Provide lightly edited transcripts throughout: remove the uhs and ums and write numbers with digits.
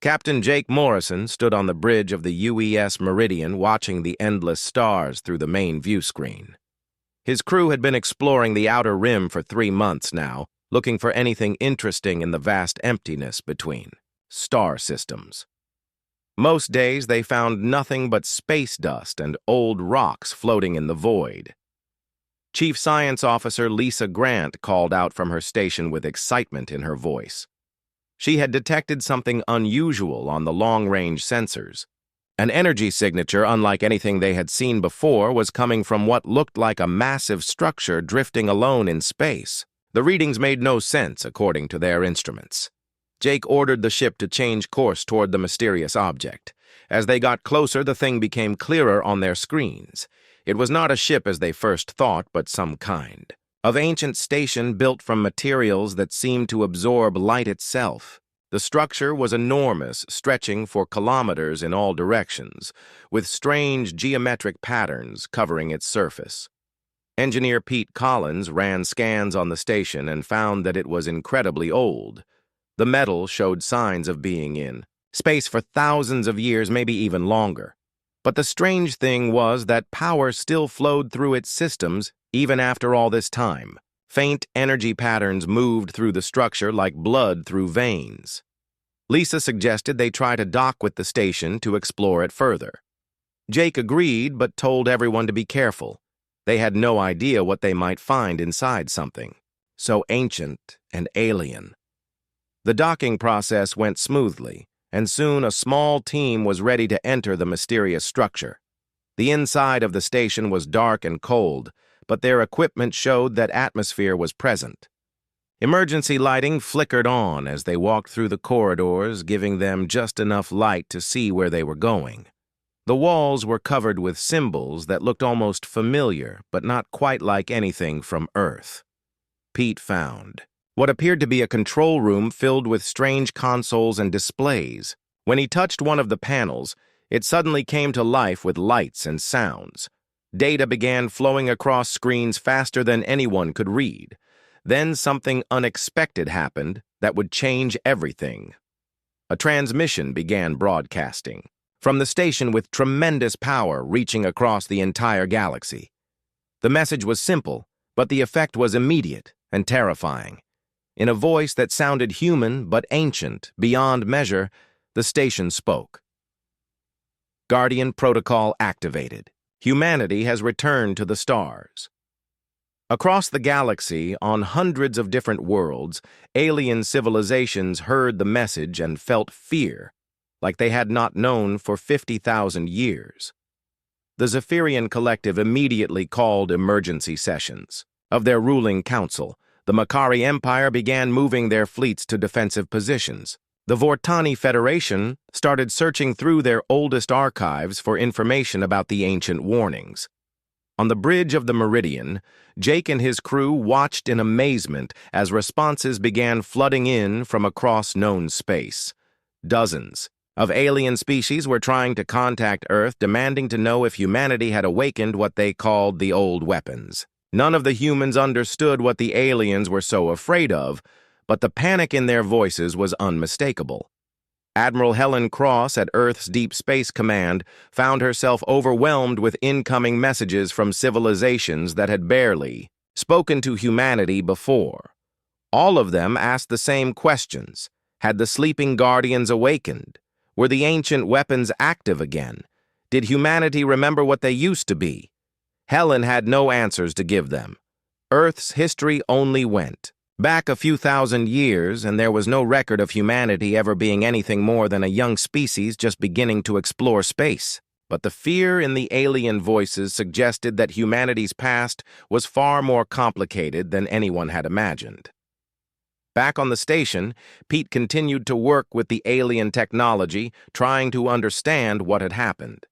Captain Jake Morrison stood on the bridge of the UES Meridian watching the endless stars through the main view screen. His crew had been exploring the outer rim for 3 months now, looking for anything interesting in the vast emptiness between star systems. Most days they found nothing but space dust and old rocks floating in the void. Chief Science Officer Lisa Grant called out from her station with excitement in her voice. She had detected something unusual on the long-range sensors. An energy signature unlike anything they had seen before was coming from what looked like a massive structure drifting alone in space. The readings made no sense according to their instruments. Jake ordered the ship to change course toward the mysterious object. As they got closer, the thing became clearer on their screens. It was not a ship as they first thought, but some kind of ancient station built from materials that seemed to absorb light itself. The structure was enormous, stretching for kilometers in all directions, with strange geometric patterns covering its surface. Engineer Pete Collins ran scans on the station and found that it was incredibly old. The metal showed signs of being in space for thousands of years, maybe even longer. But the strange thing was that power still flowed through its systems even after all this time. Faint energy patterns moved through the structure like blood through veins. Lisa suggested they try to dock with the station to explore it further. Jake agreed, but told everyone to be careful. They had no idea what they might find inside something so ancient and alien. The docking process went smoothly, and soon a small team was ready to enter the mysterious structure. The inside of the station was dark and cold, but their equipment showed that atmosphere was present. Emergency lighting flickered on as they walked through the corridors, giving them just enough light to see where they were going. The walls were covered with symbols that looked almost familiar, but not quite like anything from Earth. Pete found what appeared to be a control room filled with strange consoles and displays. When he touched one of the panels, it suddenly came to life with lights and sounds. Data began flowing across screens faster than anyone could read. Then something unexpected happened that would change everything. A transmission began broadcasting from the station with tremendous power reaching across the entire galaxy. The message was simple, but the effect was immediate and terrifying. In a voice that sounded human but ancient, beyond measure, the station spoke. Guardian Protocol activated. Humanity has returned to the stars. Across the galaxy, on hundreds of different worlds, alien civilizations heard the message and felt fear, like they had not known for 50,000 years. The Zephyrian Collective immediately called emergency sessions. Of their ruling council, the Makari Empire began moving their fleets to defensive positions. The Vortani Federation started searching through their oldest archives for information about the ancient warnings. On the bridge of the Meridian, Jake and his crew watched in amazement as responses began flooding in from across known space. Dozens of alien species were trying to contact Earth, demanding to know if humanity had awakened what they called the old weapons. None of the humans understood what the aliens were so afraid of, but the panic in their voices was unmistakable. Admiral Helen Cross at Earth's Deep Space Command found herself overwhelmed with incoming messages from civilizations that had barely spoken to humanity before. All of them asked the same questions. Had the sleeping Guardians awakened? Were the ancient weapons active again? Did humanity remember what they used to be? Helen had no answers to give them. Earth's history only went back a few thousand years, and there was no record of humanity ever being anything more than a young species just beginning to explore space. But the fear in the alien voices suggested that humanity's past was far more complicated than anyone had imagined. Back on the station, Pete continued to work with the alien technology, trying to understand what had happened.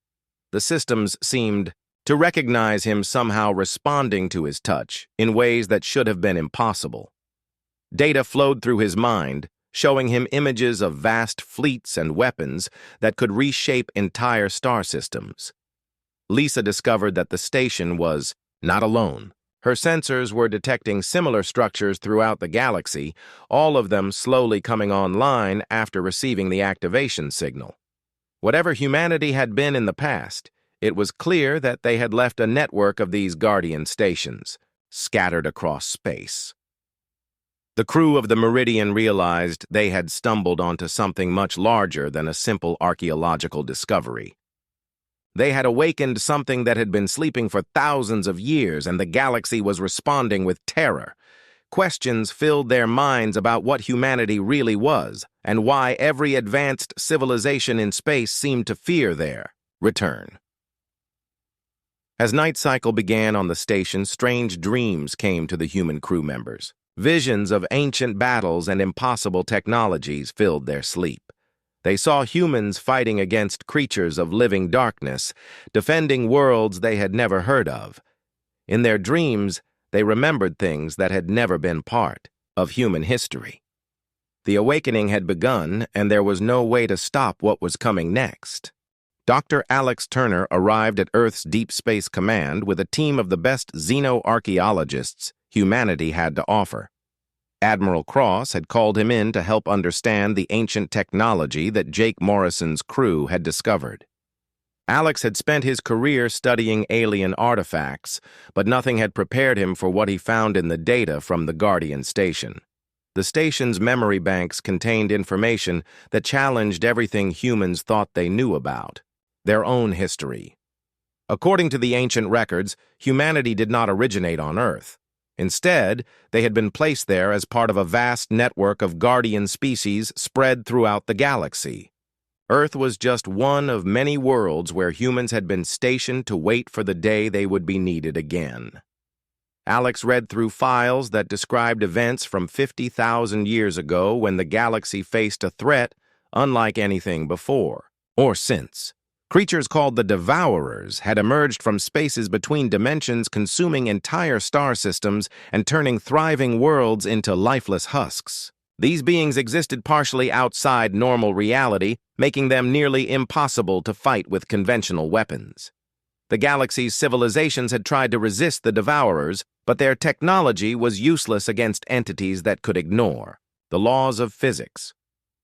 The systems seemed to recognize him somehow responding to his touch in ways that should have been impossible. Data flowed through his mind, showing him images of vast fleets and weapons that could reshape entire star systems. Lisa discovered that the station was not alone. Her sensors were detecting similar structures throughout the galaxy, all of them slowly coming online after receiving the activation signal. Whatever humanity had been in the past, it was clear that they had left a network of these guardian stations, scattered across space. The crew of the Meridian realized they had stumbled onto something much larger than a simple archaeological discovery. They had awakened something that had been sleeping for thousands of years, and the galaxy was responding with terror. Questions filled their minds about what humanity really was, and why every advanced civilization in space seemed to fear their return. As night cycle began on the station, strange dreams came to the human crew members. Visions of ancient battles and impossible technologies filled their sleep. They saw humans fighting against creatures of living darkness, defending worlds they had never heard of. In their dreams, they remembered things that had never been part of human history. The awakening had begun, and there was no way to stop what was coming next. Dr. Alex Turner arrived at Earth's Deep Space Command with a team of the best xenoarchaeologists humanity had to offer. Admiral Cross had called him in to help understand the ancient technology that Jake Morrison's crew had discovered. Alex had spent his career studying alien artifacts, but nothing had prepared him for what he found in the data from the Guardian station. The station's memory banks contained information that challenged everything humans thought they knew about, their own history. According to the ancient records, humanity did not originate on Earth. Instead, they had been placed there as part of a vast network of guardian species spread throughout the galaxy. Earth was just one of many worlds where humans had been stationed to wait for the day they would be needed again. Alex read through files that described events from 50,000 years ago when the galaxy faced a threat unlike anything before or since. Creatures called the Devourers had emerged from spaces between dimensions, consuming entire star systems and turning thriving worlds into lifeless husks. These beings existed partially outside normal reality, making them nearly impossible to fight with conventional weapons. The galaxy's civilizations had tried to resist the Devourers, but their technology was useless against entities that could ignore the laws of physics.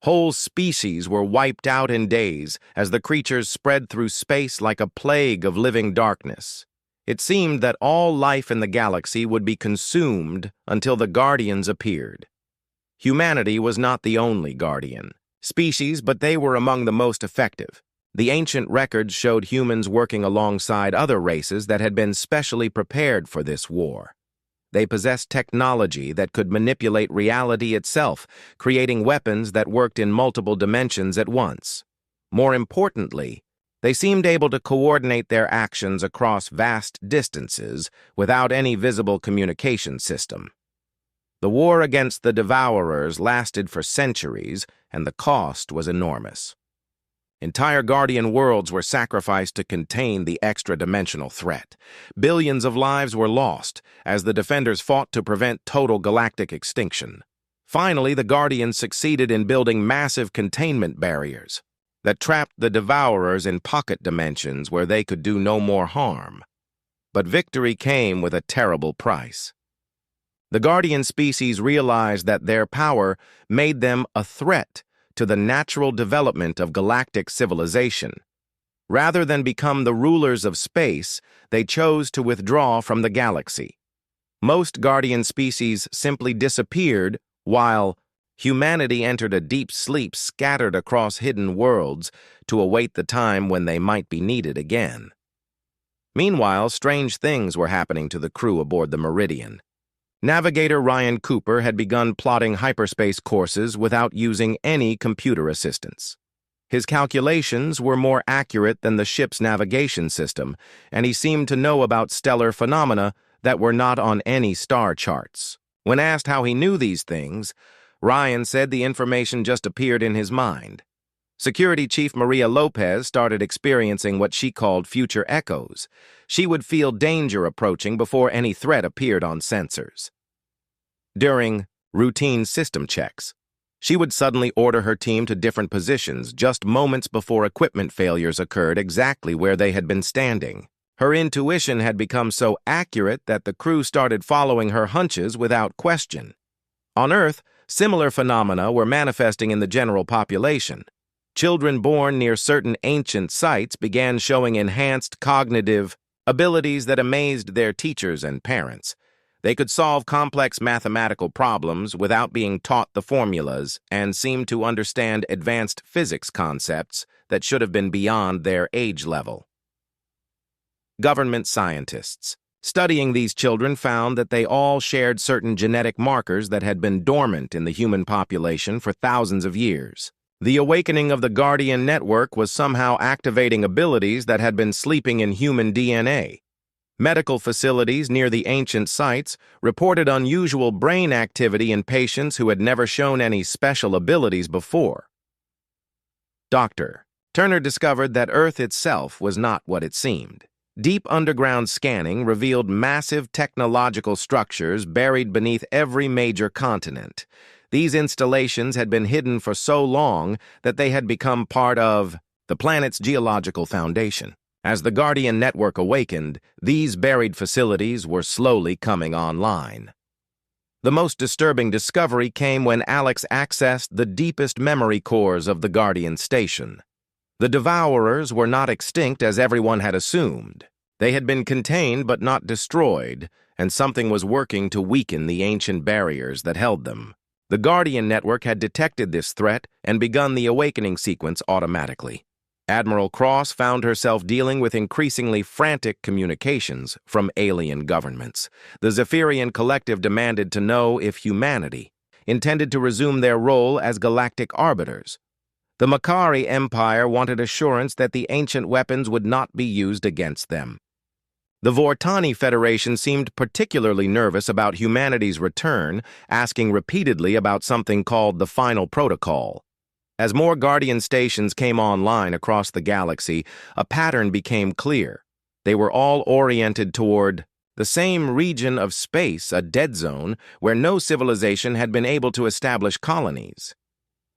Whole species were wiped out in days as the creatures spread through space like a plague of living darkness. It seemed that all life in the galaxy would be consumed until the Guardians appeared. Humanity was not the only Guardian species, but they were among the most effective. The ancient records showed humans working alongside other races that had been specially prepared for this war. They possessed technology that could manipulate reality itself, creating weapons that worked in multiple dimensions at once. More importantly, they seemed able to coordinate their actions across vast distances without any visible communication system. The war against the Devourers lasted for centuries, and the cost was enormous. Entire Guardian worlds were sacrificed to contain the extra-dimensional threat. Billions of lives were lost as the Defenders fought to prevent total galactic extinction. Finally, the Guardians succeeded in building massive containment barriers that trapped the Devourers in pocket dimensions where they could do no more harm. But victory came with a terrible price. The Guardian species realized that their power made them a threat to the natural development of galactic civilization. Rather than become the rulers of space, they chose to withdraw from the galaxy. Most Guardian species simply disappeared while humanity entered a deep sleep scattered across hidden worlds to await the time when they might be needed again. Meanwhile, strange things were happening to the crew aboard the Meridian. Navigator Ryan Cooper had begun plotting hyperspace courses without using any computer assistance. His calculations were more accurate than the ship's navigation system, and he seemed to know about stellar phenomena that were not on any star charts. When asked how he knew these things, Ryan said the information just appeared in his mind. Security Chief Maria Lopez started experiencing what she called future echoes. She would feel danger approaching before any threat appeared on sensors. During routine system checks, she would suddenly order her team to different positions just moments before equipment failures occurred exactly where they had been standing. Her intuition had become so accurate that the crew started following her hunches without question. On Earth, similar phenomena were manifesting in the general population. Children born near certain ancient sites began showing enhanced cognitive abilities that amazed their teachers and parents. They could solve complex mathematical problems without being taught the formulas and seemed to understand advanced physics concepts that should have been beyond their age level. Government scientists. Studying these children found that they all shared certain genetic markers that had been dormant in the human population for thousands of years. The awakening of the Guardian network was somehow activating abilities that had been sleeping in human DNA. Medical facilities near the ancient sites reported unusual brain activity in patients who had never shown any special abilities before. Doctor. Turner discovered that Earth itself was not what it seemed. Deep underground scanning revealed massive technological structures buried beneath every major continent. These installations had been hidden for so long that they had become part of the planet's geological foundation. As the Guardian network awakened, these buried facilities were slowly coming online. The most disturbing discovery came when Alex accessed the deepest memory cores of the Guardian station. The Devourers were not extinct as everyone had assumed. They had been contained but not destroyed, and something was working to weaken the ancient barriers that held them. The Guardian network had detected this threat and begun the awakening sequence automatically. Admiral Cross found herself dealing with increasingly frantic communications from alien governments. The Zephyrian Collective demanded to know if humanity intended to resume their role as galactic arbiters. The Makari Empire wanted assurance that the ancient weapons would not be used against them. The Vortani Federation seemed particularly nervous about humanity's return, asking repeatedly about something called the Final Protocol. As more Guardian stations came online across the galaxy, a pattern became clear. They were all oriented toward the same region of space, a dead zone, where no civilization had been able to establish colonies.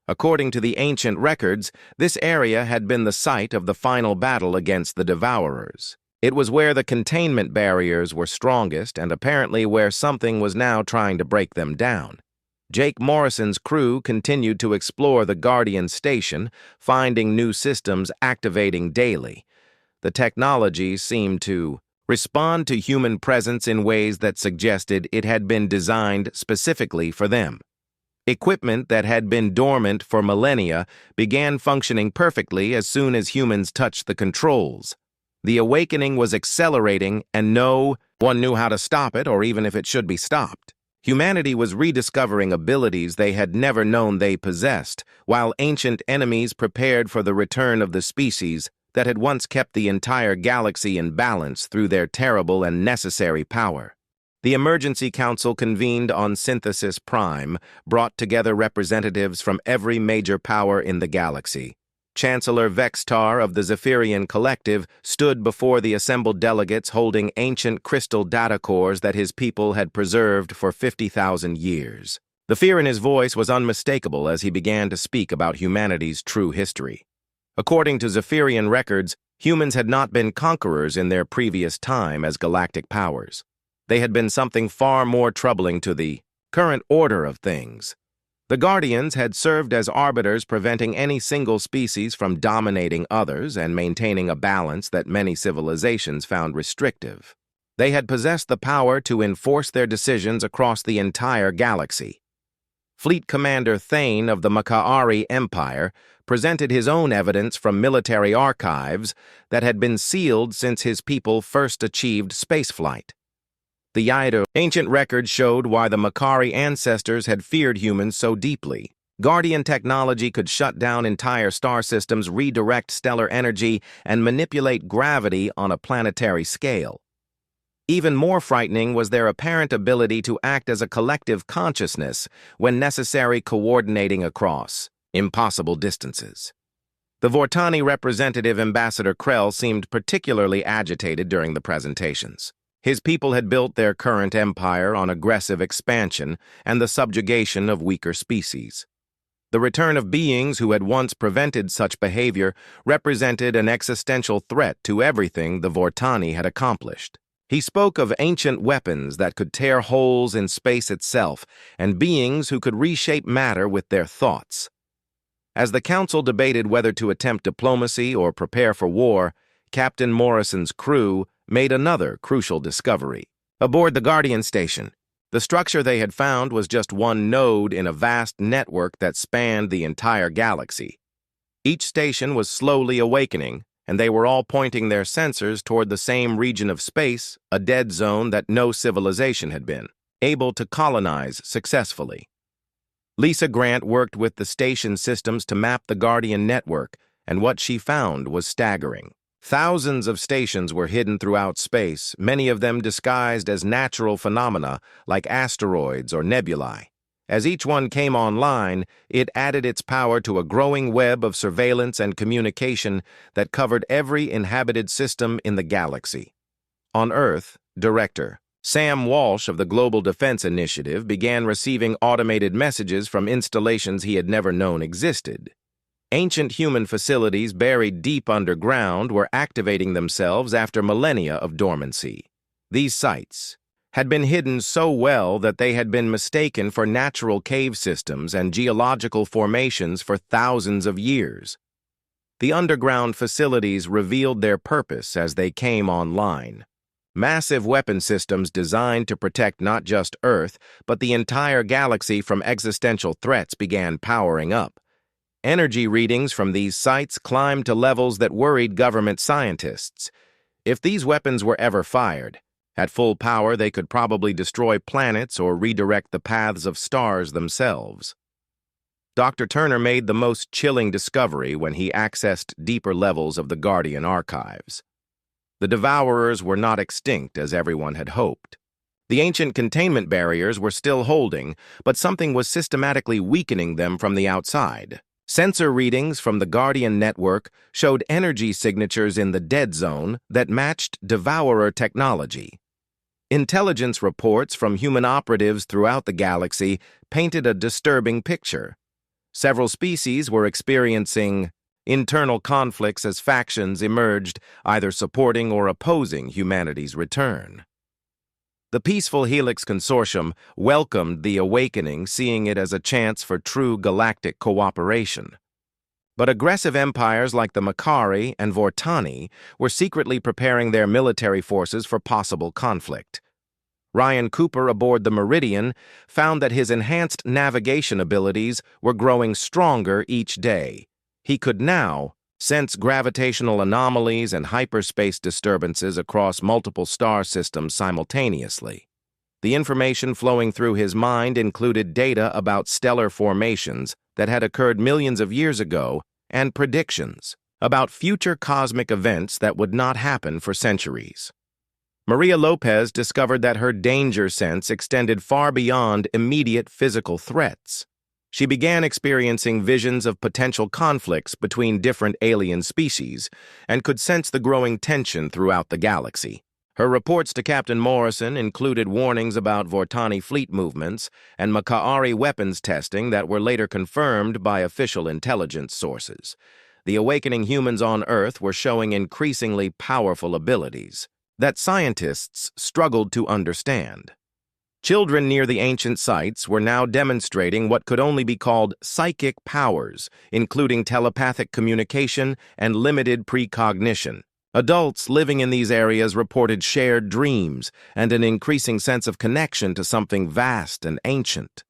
According to the ancient records, this area had been the site of the final battle against the Devourers. It was where the containment barriers were strongest and apparently where something was now trying to break them down. Jake Morrison's crew continued to explore the Guardian station, finding new systems activating daily. The technology seemed to respond to human presence in ways that suggested it had been designed specifically for them. Equipment that had been dormant for millennia began functioning perfectly as soon as humans touched the controls. The awakening was accelerating, and no one knew how to stop it or even if it should be stopped. Humanity was rediscovering abilities they had never known they possessed, while ancient enemies prepared for the return of the species that had once kept the entire galaxy in balance through their terrible and necessary power. The Emergency Council convened on Synthesis Prime, brought together representatives from every major power in the galaxy. Chancellor Vextar of the Zephyrian Collective stood before the assembled delegates holding ancient crystal data cores that his people had preserved for 50,000 years. The fear in his voice was unmistakable as he began to speak about humanity's true history. According to Zephyrian records, humans had not been conquerors in their previous time as galactic powers. They had been something far more troubling to the current order of things. The Guardians had served as arbiters, preventing any single species from dominating others and maintaining a balance that many civilizations found restrictive. They had possessed the power to enforce their decisions across the entire galaxy. Fleet Commander Thane of the Makari Empire presented his own evidence from military archives that had been sealed since his people first achieved spaceflight. The Yaido ancient records showed why the Makari ancestors had feared humans so deeply. Guardian technology could shut down entire star systems, redirect stellar energy, and manipulate gravity on a planetary scale. Even more frightening was their apparent ability to act as a collective consciousness when necessary, coordinating across impossible distances. The Vortani representative, Ambassador Krell, seemed particularly agitated during the presentations. His people had built their current empire on aggressive expansion and the subjugation of weaker species. The return of beings who had once prevented such behavior represented an existential threat to everything the Vortani had accomplished. He spoke of ancient weapons that could tear holes in space itself, and beings who could reshape matter with their thoughts. As the council debated whether to attempt diplomacy or prepare for war, Captain Morrison's crew made another crucial discovery. Aboard the Guardian station, the structure they had found was just one node in a vast network that spanned the entire galaxy. Each station was slowly awakening, and they were all pointing their sensors toward the same region of space, a dead zone that no civilization had been able to colonize successfully. Lisa Grant worked with the station systems to map the Guardian network, and what she found was staggering. Thousands of stations were hidden throughout space, many of them disguised as natural phenomena like asteroids or nebulae. As each one came online, it added its power to a growing web of surveillance and communication that covered every inhabited system in the galaxy. On Earth, Director Sam Walsh of the Global Defense Initiative began receiving automated messages from installations he had never known existed. Ancient human facilities buried deep underground were activating themselves after millennia of dormancy. These sites had been hidden so well that they had been mistaken for natural cave systems and geological formations for thousands of years. The underground facilities revealed their purpose as they came online. Massive weapon systems designed to protect not just Earth, but the entire galaxy from existential threats began powering up. Energy readings from these sites climbed to levels that worried government scientists. If these weapons were ever fired, at full power they could probably destroy planets or redirect the paths of stars themselves. Dr. Turner made the most chilling discovery when he accessed deeper levels of the Guardian archives. The Devourers were not extinct as everyone had hoped. The ancient containment barriers were still holding, but something was systematically weakening them from the outside. Sensor readings from the Guardian network showed energy signatures in the dead zone that matched Devourer technology. Intelligence reports from human operatives throughout the galaxy painted a disturbing picture. Several species were experiencing internal conflicts as factions emerged, either supporting or opposing humanity's return. The Peaceful Helix Consortium welcomed the awakening, seeing it as a chance for true galactic cooperation. But aggressive empires like the Makari and Vortani were secretly preparing their military forces for possible conflict. Ryan Cooper aboard the Meridian found that his enhanced navigation abilities were growing stronger each day. He could now sense gravitational anomalies and hyperspace disturbances across multiple star systems simultaneously. The information flowing through his mind included data about stellar formations that had occurred millions of years ago and predictions about future cosmic events that would not happen for centuries. Maria Lopez discovered that her danger sense extended far beyond immediate physical threats. She began experiencing visions of potential conflicts between different alien species and could sense the growing tension throughout the galaxy. Her reports to Captain Morrison included warnings about Vortani fleet movements and Makari weapons testing that were later confirmed by official intelligence sources. The awakening humans on Earth were showing increasingly powerful abilities that scientists struggled to understand. Children near the ancient sites were now demonstrating what could only be called psychic powers, including telepathic communication and limited precognition. Adults living in these areas reported shared dreams and an increasing sense of connection to something vast and ancient.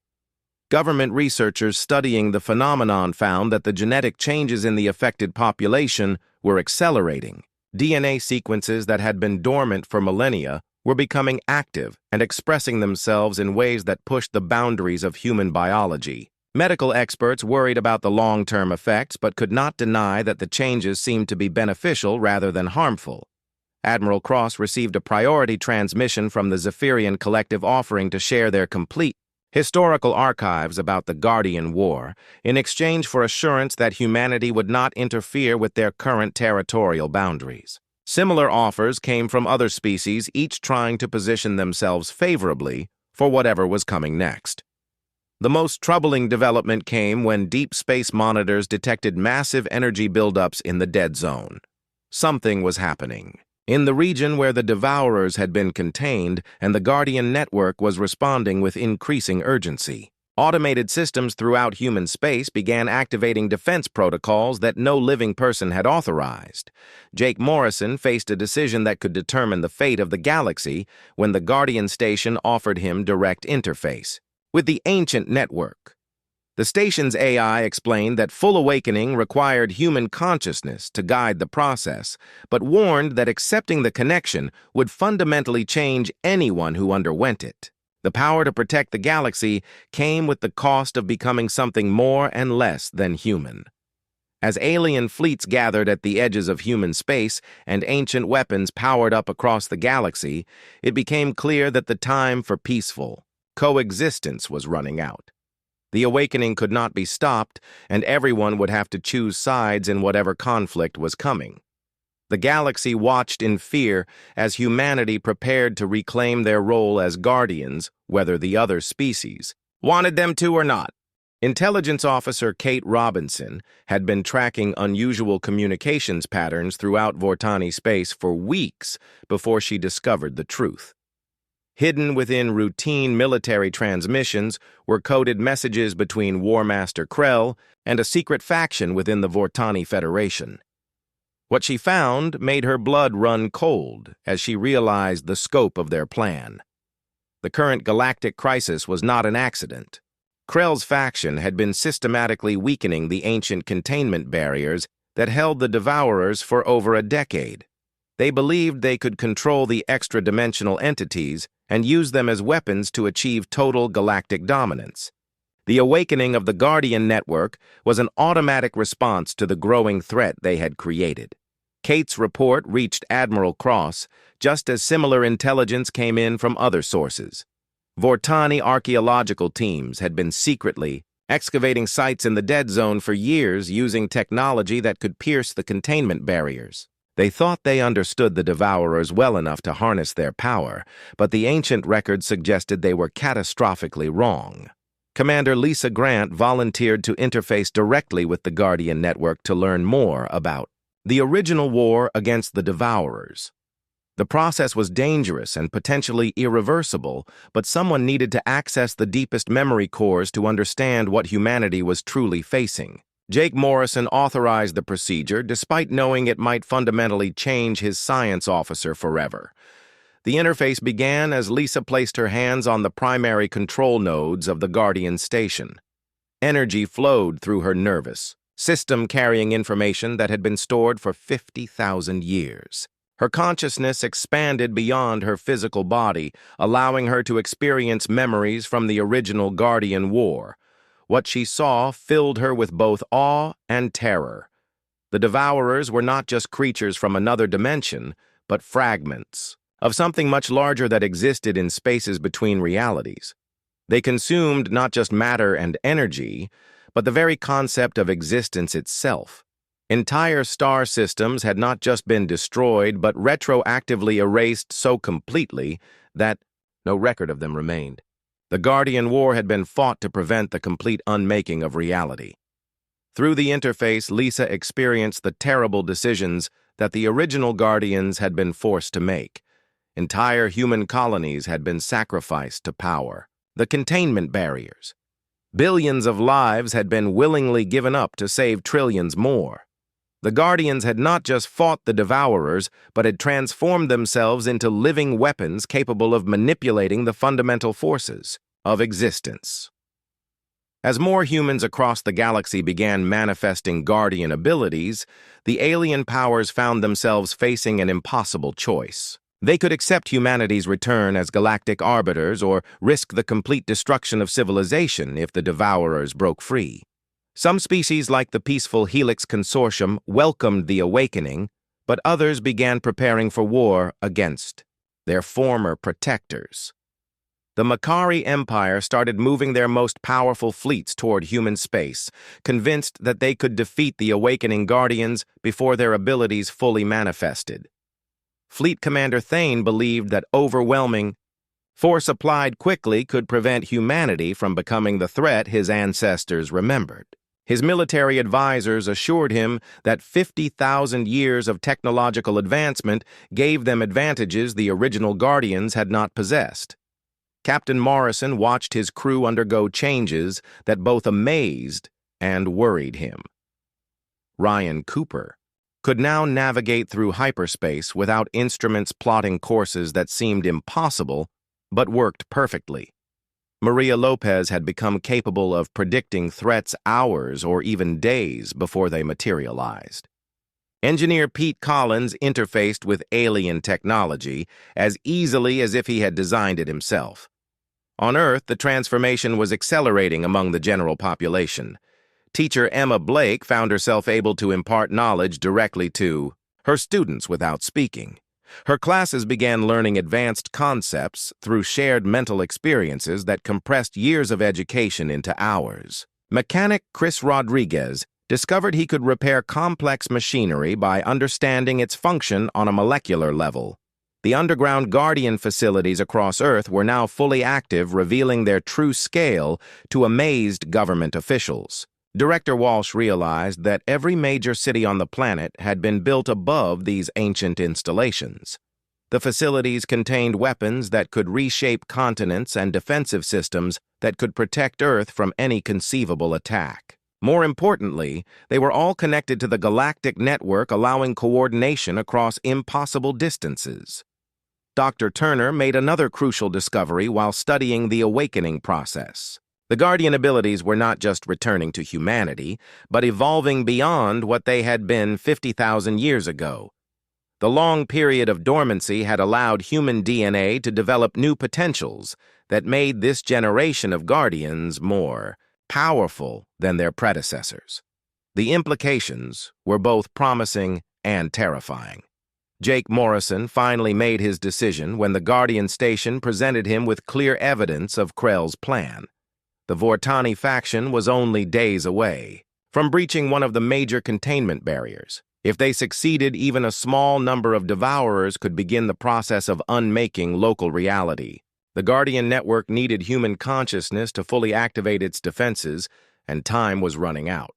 Government researchers studying the phenomenon found that the genetic changes in the affected population were accelerating. DNA sequences that had been dormant for millennia were becoming active and expressing themselves in ways that pushed the boundaries of human biology. Medical experts worried about the long-term effects but could not deny that the changes seemed to be beneficial rather than harmful. Admiral Cross received a priority transmission from the Zephyrian Collective offering to share their complete historical archives about the Guardian War in exchange for assurance that humanity would not interfere with their current territorial boundaries. Similar offers came from other species, each trying to position themselves favorably for whatever was coming next. The most troubling development came when deep space monitors detected massive energy buildups in the dead zone. Something was happening. In the region where the Devourers had been contained, and the Guardian network was responding with increasing urgency. Automated systems throughout human space began activating defense protocols that no living person had authorized. Jake Morrison faced a decision that could determine the fate of the galaxy when the Guardian station offered him direct interface with the ancient network. The station's AI explained that full awakening required human consciousness to guide the process, but warned that accepting the connection would fundamentally change anyone who underwent it. The power to protect the galaxy came with the cost of becoming something more and less than human. As alien fleets gathered at the edges of human space and ancient weapons powered up across the galaxy, it became clear that the time for peaceful coexistence was running out. The awakening could not be stopped, and everyone would have to choose sides in whatever conflict was coming. The galaxy watched in fear as humanity prepared to reclaim their role as guardians, whether the other species wanted them to or not. Intelligence Officer Kate Robinson had been tracking unusual communications patterns throughout Vortani space for weeks before she discovered the truth. Hidden within routine military transmissions were coded messages between War Master Krell and a secret faction within the Vortani Federation. What she found made her blood run cold as she realized the scope of their plan. The current galactic crisis was not an accident. Krell's faction had been systematically weakening the ancient containment barriers that held the Devourers for over a decade. They believed they could control the extra-dimensional entities and use them as weapons to achieve total galactic dominance. The awakening of the Guardian network was an automatic response to the growing threat they had created. Kate's report reached Admiral Cross just as similar intelligence came in from other sources. Vortani archaeological teams had been secretly excavating sites in the dead zone for years using technology that could pierce the containment barriers. They thought they understood the Devourers well enough to harness their power, but the ancient records suggested they were catastrophically wrong. Commander Lisa Grant volunteered to interface directly with the Guardian network to learn more about the original war against the Devourers. The process was dangerous and potentially irreversible, but someone needed to access the deepest memory cores to understand what humanity was truly facing. Jake Morrison authorized the procedure despite knowing it might fundamentally change his science officer forever. The interface began as Lisa placed her hands on the primary control nodes of the Guardian station. Energy flowed through her nervous system carrying information that had been stored for 50,000 years. Her consciousness expanded beyond her physical body, allowing her to experience memories from the original Guardian War. What she saw filled her with both awe and terror. The Devourers were not just creatures from another dimension, but fragments of something much larger that existed in spaces between realities. They consumed not just matter and energy, but the very concept of existence itself. Entire star systems had not just been destroyed, but retroactively erased so completely that no record of them remained. The Guardian War had been fought to prevent the complete unmaking of reality. Through the interface, Lisa experienced the terrible decisions that the original Guardians had been forced to make. Entire human colonies had been sacrificed to power. The containment barriers. Billions of lives had been willingly given up to save trillions more. The Guardians had not just fought the Devourers, but had transformed themselves into living weapons capable of manipulating the fundamental forces of existence. As more humans across the galaxy began manifesting Guardian abilities, the alien powers found themselves facing an impossible choice. They could accept humanity's return as galactic arbiters or risk the complete destruction of civilization if the Devourers broke free. Some species, like the peaceful Helix Consortium, welcomed the awakening, but others began preparing for war against their former protectors. The Makari Empire started moving their most powerful fleets toward human space, convinced that they could defeat the awakening Guardians before their abilities fully manifested. Fleet Commander Thane believed that overwhelming Force applied quickly could prevent humanity from becoming the threat his ancestors remembered. His military advisors assured him that 50,000 years of technological advancement gave them advantages the original Guardians had not possessed. Captain Morrison watched his crew undergo changes that both amazed and worried him. Ryan Cooper could now navigate through hyperspace without instruments plotting courses that seemed impossible, but worked perfectly. Maria Lopez had become capable of predicting threats hours or even days before they materialized. Engineer Pete Collins interfaced with alien technology as easily as if he had designed it himself. On Earth, the transformation was accelerating among the general population. Teacher Emma Blake found herself able to impart knowledge directly to her students without speaking. Her classes began learning advanced concepts through shared mental experiences that compressed years of education into hours. Mechanic Chris Rodriguez discovered he could repair complex machinery by understanding its function on a molecular level. The underground Guardian facilities across Earth were now fully active, revealing their true scale to amazed government officials. Director Walsh realized that every major city on the planet had been built above these ancient installations. The facilities contained weapons that could reshape continents and defensive systems that could protect Earth from any conceivable attack. More importantly, they were all connected to the galactic network, allowing coordination across impossible distances. Dr. Turner made another crucial discovery while studying the awakening process. The Guardian abilities were not just returning to humanity, but evolving beyond what they had been 50,000 years ago. The long period of dormancy had allowed human DNA to develop new potentials that made this generation of Guardians more powerful than their predecessors. The implications were both promising and terrifying. Jake Morrison finally made his decision when the Guardian station presented him with clear evidence of Krell's plan. The Vortani faction was only days away from breaching one of the major containment barriers. If they succeeded, even a small number of devourers could begin the process of unmaking local reality. The Guardian network needed human consciousness to fully activate its defenses, and time was running out.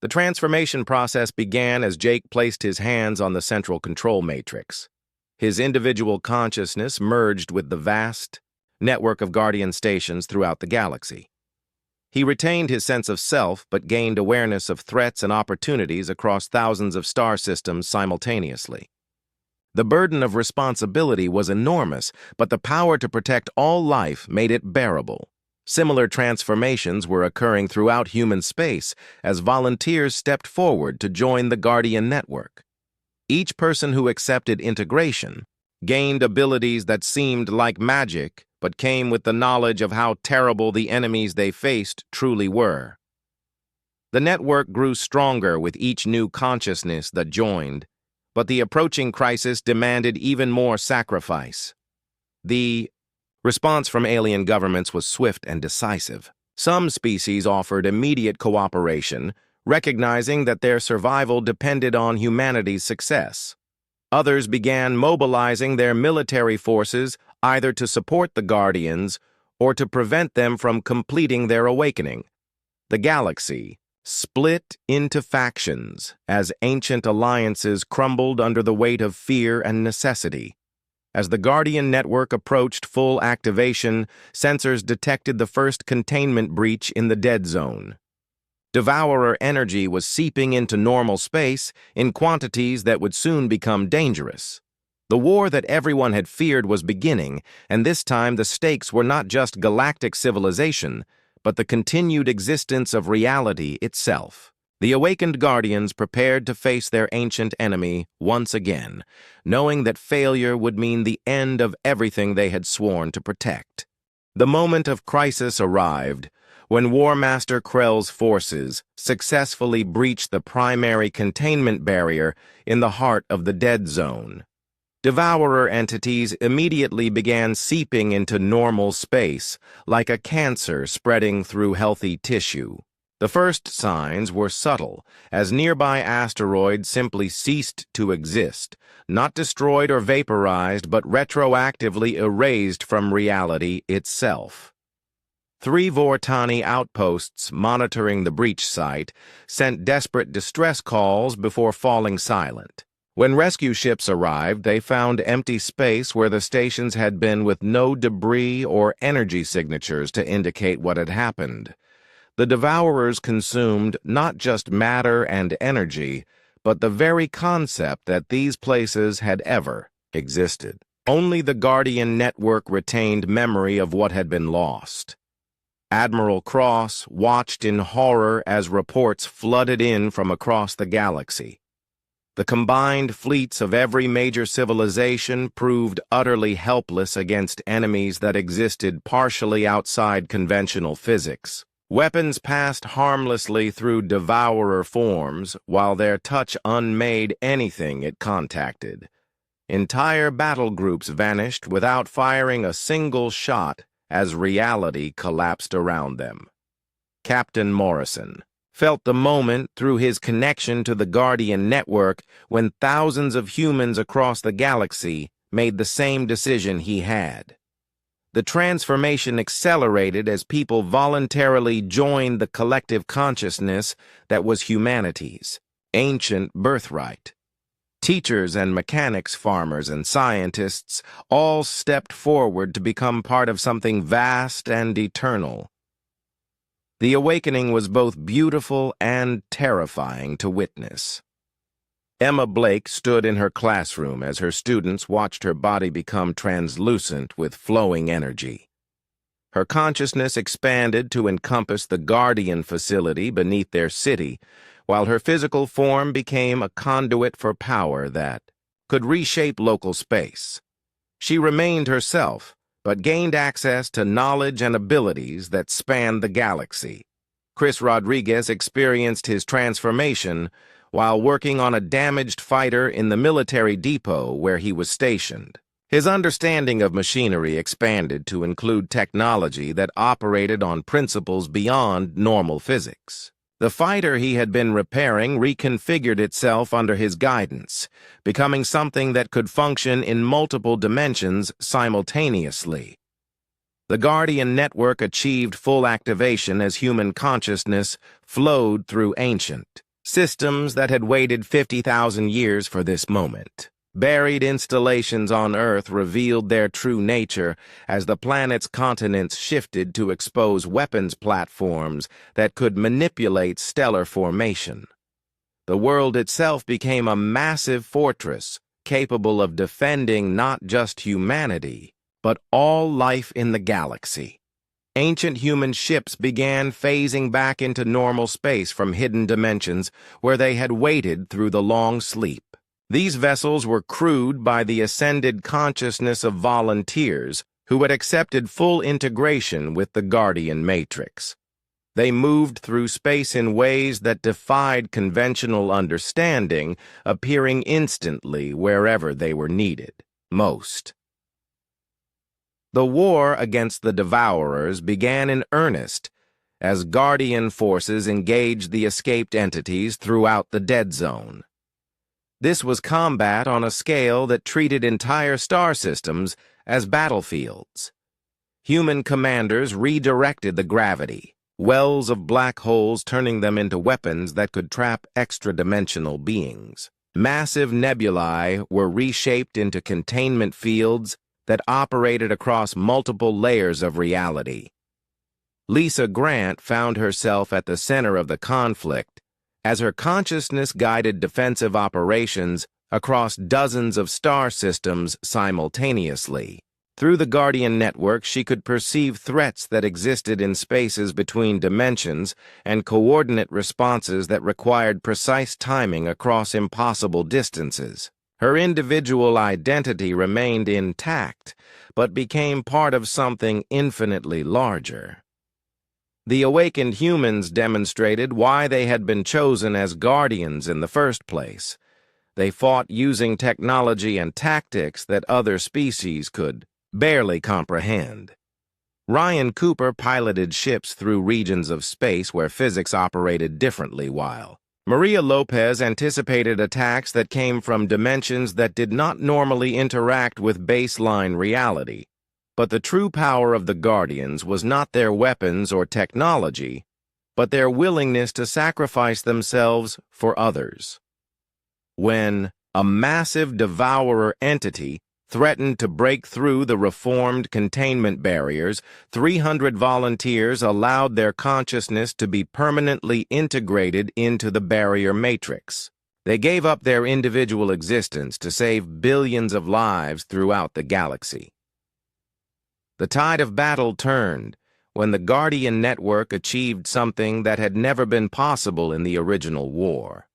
The transformation process began as Jake placed his hands on the central control matrix. His individual consciousness merged with the vast network of Guardian stations throughout the galaxy. He retained his sense of self, but gained awareness of threats and opportunities across thousands of star systems simultaneously. The burden of responsibility was enormous, but the power to protect all life made it bearable. Similar transformations were occurring throughout human space as volunteers stepped forward to join the Guardian network. Each person who accepted integration gained abilities that seemed like magic, but came with the knowledge of how terrible the enemies they faced truly were. The network grew stronger with each new consciousness that joined, but the approaching crisis demanded even more sacrifice. The response from alien governments was swift and decisive. Some species offered immediate cooperation, recognizing that their survival depended on humanity's success. Others began mobilizing their military forces either to support the Guardians or to prevent them from completing their awakening. The galaxy split into factions as ancient alliances crumbled under the weight of fear and necessity. As the Guardian network approached full activation, sensors detected the first containment breach in the dead zone. Devourer energy was seeping into normal space in quantities that would soon become dangerous. The war that everyone had feared was beginning, and this time the stakes were not just galactic civilization, but the continued existence of reality itself. The awakened Guardians prepared to face their ancient enemy once again, knowing that failure would mean the end of everything they had sworn to protect. The moment of crisis arrived when War Master Krell's forces successfully breached the primary containment barrier in the heart of the dead zone. Devourer entities immediately began seeping into normal space, like a cancer spreading through healthy tissue. The first signs were subtle, as nearby asteroids simply ceased to exist, not destroyed or vaporized, but retroactively erased from reality itself. 3 Vortani outposts monitoring the breach site sent desperate distress calls before falling silent. When rescue ships arrived, they found empty space where the stations had been, with no debris or energy signatures to indicate what had happened. The Devourers consumed not just matter and energy, but the very concept that these places had ever existed. Only the Guardian network retained memory of what had been lost. Admiral Cross watched in horror as reports flooded in from across the galaxy. The combined fleets of every major civilization proved utterly helpless against enemies that existed partially outside conventional physics. Weapons passed harmlessly through devourer forms, while their touch unmade anything it contacted. Entire battle groups vanished without firing a single shot as reality collapsed around them. Captain Morrison felt the moment through his connection to the Guardian network when thousands of humans across the galaxy made the same decision he had. The transformation accelerated as people voluntarily joined the collective consciousness that was humanity's ancient birthright. Teachers and mechanics, farmers and scientists all stepped forward to become part of something vast and eternal. The awakening was both beautiful and terrifying to witness. Emma Blake stood in her classroom as her students watched her body become translucent with flowing energy. Her consciousness expanded to encompass the Guardian facility beneath their city, while her physical form became a conduit for power that could reshape local space. She remained herself, but gained access to knowledge and abilities that spanned the galaxy. Chris Rodriguez experienced his transformation while working on a damaged fighter in the military depot where he was stationed. His understanding of machinery expanded to include technology that operated on principles beyond normal physics. The fighter he had been repairing reconfigured itself under his guidance, becoming something that could function in multiple dimensions simultaneously. The Guardian network achieved full activation as human consciousness flowed through ancient systems that had waited 50,000 years for this moment. Buried installations on Earth revealed their true nature as the planet's continents shifted to expose weapons platforms that could manipulate stellar formation. The world itself became a massive fortress capable of defending not just humanity, but all life in the galaxy. Ancient human ships began phasing back into normal space from hidden dimensions where they had waited through the long sleep. These vessels were crewed by the ascended consciousness of volunteers who had accepted full integration with the Guardian Matrix. They moved through space in ways that defied conventional understanding, appearing instantly wherever they were needed most. The war against the Devourers began in earnest as Guardian forces engaged the escaped entities throughout the Dead Zone. This was combat on a scale that treated entire star systems as battlefields. Human commanders redirected the gravity, wells of black holes turning them into weapons that could trap extra-dimensional beings. Massive nebulae were reshaped into containment fields that operated across multiple layers of reality. Lisa Grant found herself at the center of the conflict as her consciousness guided defensive operations across dozens of star systems simultaneously. Through the Guardian network, she could perceive threats that existed in spaces between dimensions and coordinate responses that required precise timing across impossible distances. Her individual identity remained intact, but became part of something infinitely larger. The awakened humans demonstrated why they had been chosen as guardians in the first place. They fought using technology and tactics that other species could barely comprehend. Ryan Cooper piloted ships through regions of space where physics operated differently, while Maria Lopez anticipated attacks that came from dimensions that did not normally interact with baseline reality. But the true power of the Guardians was not their weapons or technology, but their willingness to sacrifice themselves for others. When a massive devourer entity threatened to break through the reformed containment barriers, 300 volunteers allowed their consciousness to be permanently integrated into the barrier matrix. They gave up their individual existence to save billions of lives throughout the galaxy. The tide of battle turned when the Guardian Network achieved something that had never been possible in the original war.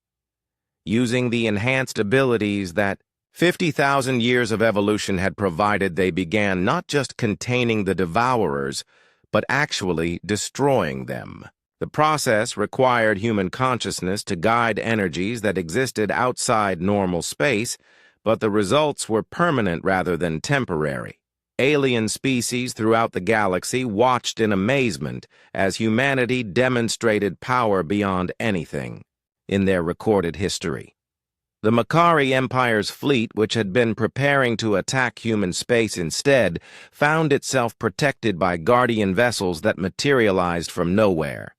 Using the enhanced abilities that 50,000 years of evolution had provided, they began not just containing the devourers, but actually destroying them. The process required human consciousness to guide energies that existed outside normal space, but the results were permanent rather than temporary. Alien species throughout the galaxy watched in amazement as humanity demonstrated power beyond anything in their recorded history. The Makari Empire's fleet, which had been preparing to attack human space instead, found itself protected by Guardian vessels that materialized from nowhere.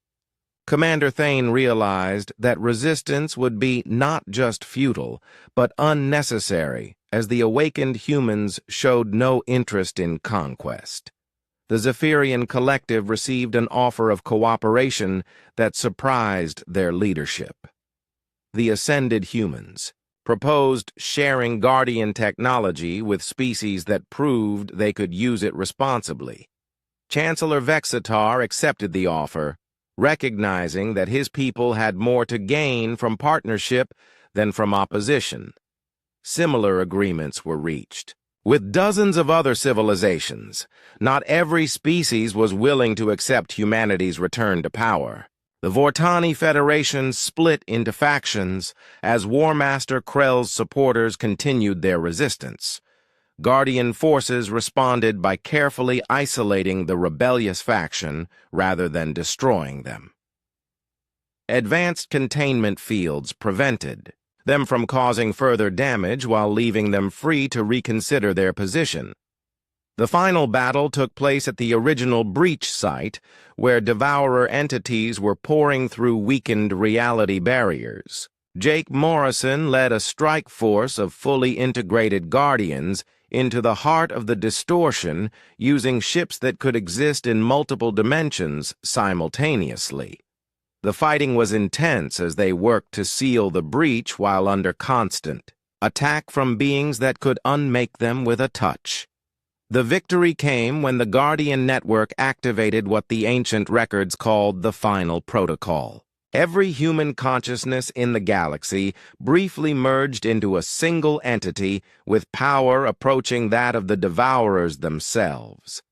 Commander Thane realized that resistance would be not just futile, but unnecessary, as the awakened humans showed no interest in conquest. The Zephyrian Collective received an offer of cooperation that surprised their leadership. The Ascended Humans proposed sharing Guardian technology with species that proved they could use it responsibly. Chancellor Vexitar accepted the offer, recognizing that his people had more to gain from partnership than from opposition. Similar agreements were reached with dozens of other civilizations. Not every species was willing to accept humanity's return to power. The Vortani Federation split into factions as War Master Krell's supporters continued their resistance. Guardian forces responded by carefully isolating the rebellious faction rather than destroying them. Advanced containment fields prevented them from causing further damage while leaving them free to reconsider their position. The final battle took place at the original breach site, where devourer entities were pouring through weakened reality barriers. Jake Morrison led a strike force of fully integrated Guardians into the heart of the distortion, using ships that could exist in multiple dimensions simultaneously. The fighting was intense as they worked to seal the breach while under constant attack from beings that could unmake them with a touch. The victory came when the Guardian Network activated what the ancient records called the Final Protocol. Every human consciousness in the galaxy briefly merged into a single entity with power approaching that of the Devourers themselves.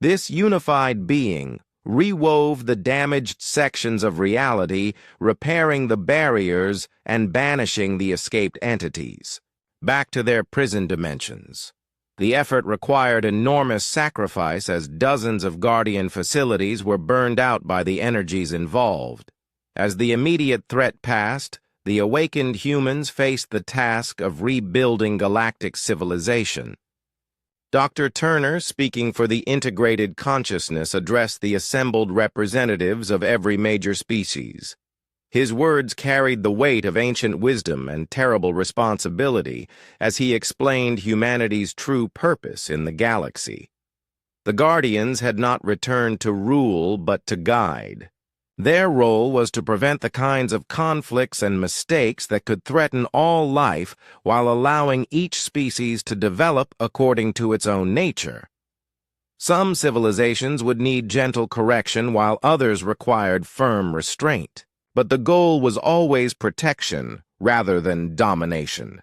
This unified being rewove the damaged sections of reality, repairing the barriers and banishing the escaped entities back to their prison dimensions. The effort required enormous sacrifice as dozens of Guardian facilities were burned out by the energies involved. As the immediate threat passed, the awakened humans faced the task of rebuilding galactic civilization. Dr. Turner, speaking for the integrated consciousness, addressed the assembled representatives of every major species. His words carried the weight of ancient wisdom and terrible responsibility as he explained humanity's true purpose in the galaxy. The Guardians had not returned to rule but to guide. Their role was to prevent the kinds of conflicts and mistakes that could threaten all life while allowing each species to develop according to its own nature. Some civilizations would need gentle correction while others required firm restraint. But the goal was always protection rather than domination.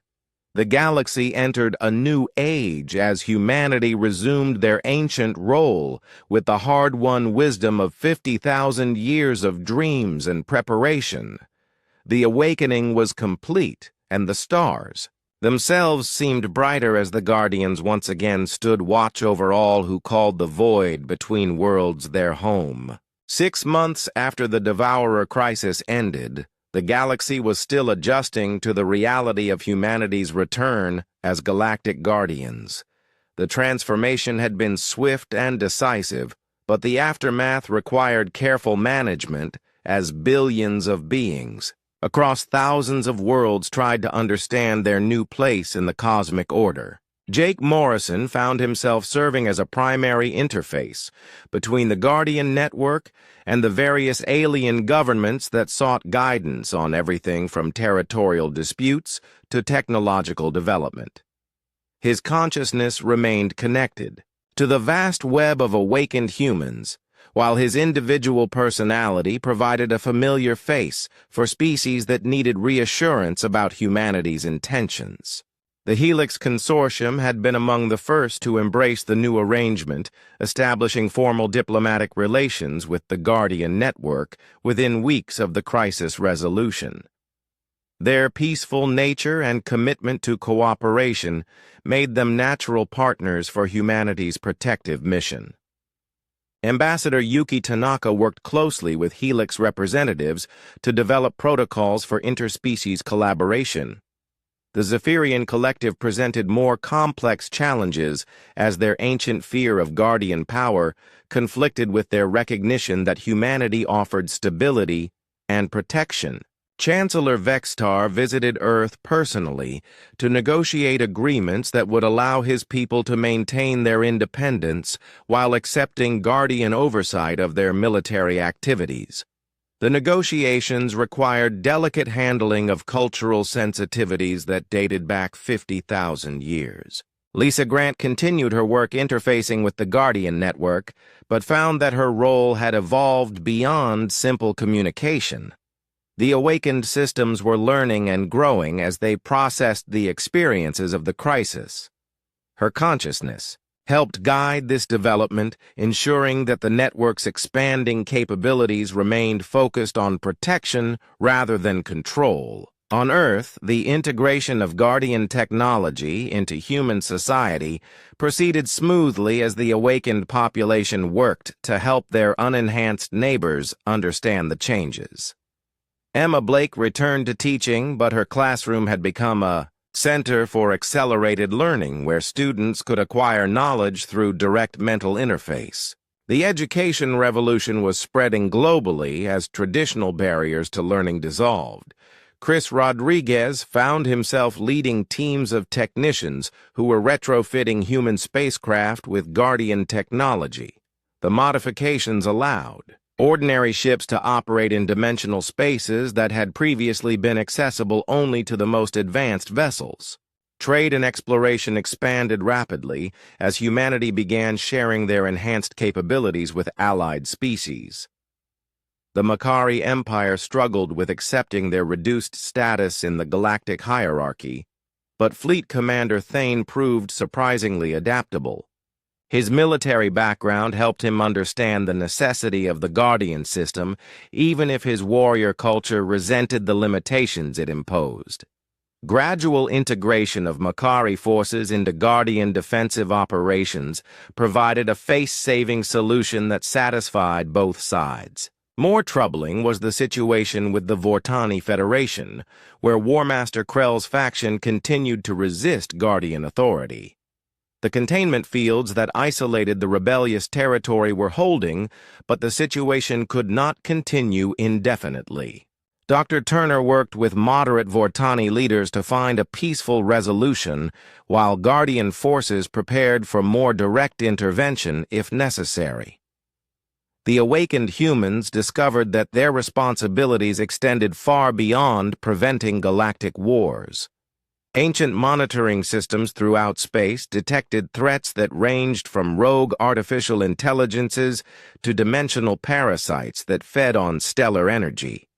The galaxy entered a new age as humanity resumed their ancient role with the hard-won wisdom of 50,000 years of dreams and preparation. The awakening was complete, and the stars, themselves seemed brighter as the Guardians once again stood watch over all who called the void between worlds their home. 6 months after the Devourer crisis ended, the galaxy was still adjusting to the reality of humanity's return as Galactic Guardians. The transformation had been swift and decisive, but the aftermath required careful management as billions of beings across thousands of worlds tried to understand their new place in the cosmic order. Jake Morrison found himself serving as a primary interface between the Guardian Network and the various alien governments that sought guidance on everything from territorial disputes to technological development. His consciousness remained connected to the vast web of awakened humans, while his individual personality provided a familiar face for species that needed reassurance about humanity's intentions. The Helix Consortium had been among the first to embrace the new arrangement, establishing formal diplomatic relations with the Guardian Network within weeks of the crisis resolution. Their peaceful nature and commitment to cooperation made them natural partners for humanity's protective mission. Ambassador Yuki Tanaka worked closely with Helix representatives to develop protocols for interspecies collaboration. The Zephyrian Collective presented more complex challenges as their ancient fear of Guardian power conflicted with their recognition that humanity offered stability and protection. Chancellor Vextar visited Earth personally to negotiate agreements that would allow his people to maintain their independence while accepting Guardian oversight of their military activities. The negotiations required delicate handling of cultural sensitivities that dated back 50,000 years. Lisa Grant continued her work interfacing with the Guardian Network, but found that her role had evolved beyond simple communication. The awakened systems were learning and growing as they processed the experiences of the crisis. Her consciousness helped guide this development, ensuring that the network's expanding capabilities remained focused on protection rather than control. On Earth, the integration of Guardian technology into human society proceeded smoothly as the awakened population worked to help their unenhanced neighbors understand the changes. Emma Blake returned to teaching, but her classroom had become a center for accelerated learning where students could acquire knowledge through direct mental interface. The education revolution was spreading globally as traditional barriers to learning dissolved. Chris Rodriguez found himself leading teams of technicians who were retrofitting human spacecraft with Guardian technology. The modifications allowed ordinary ships to operate in dimensional spaces that had previously been accessible only to the most advanced vessels. Trade and exploration expanded rapidly as humanity began sharing their enhanced capabilities with allied species. The Makari Empire struggled with accepting their reduced status in the galactic hierarchy, but Fleet Commander Thane proved surprisingly adaptable. His military background helped him understand the necessity of the Guardian system, even if his warrior culture resented the limitations it imposed. Gradual integration of Makari forces into Guardian defensive operations provided a face-saving solution that satisfied both sides. More troubling was the situation with the Vortani Federation, where Warmaster Krell's faction continued to resist Guardian authority. The containment fields that isolated the rebellious territory were holding, but the situation could not continue indefinitely. Dr. Turner worked with moderate Vortani leaders to find a peaceful resolution, while Guardian forces prepared for more direct intervention if necessary. The awakened humans discovered that their responsibilities extended far beyond preventing galactic wars. Ancient monitoring systems throughout space detected threats that ranged from rogue artificial intelligences to dimensional parasites that fed on stellar energy.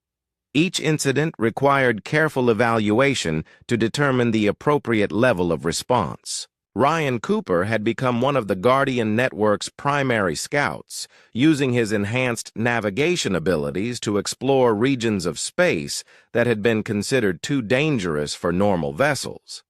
Each incident required careful evaluation to determine the appropriate level of response. Ryan Cooper had become one of the Guardian Network's primary scouts, using his enhanced navigation abilities to explore regions of space that had been considered too dangerous for normal vessels.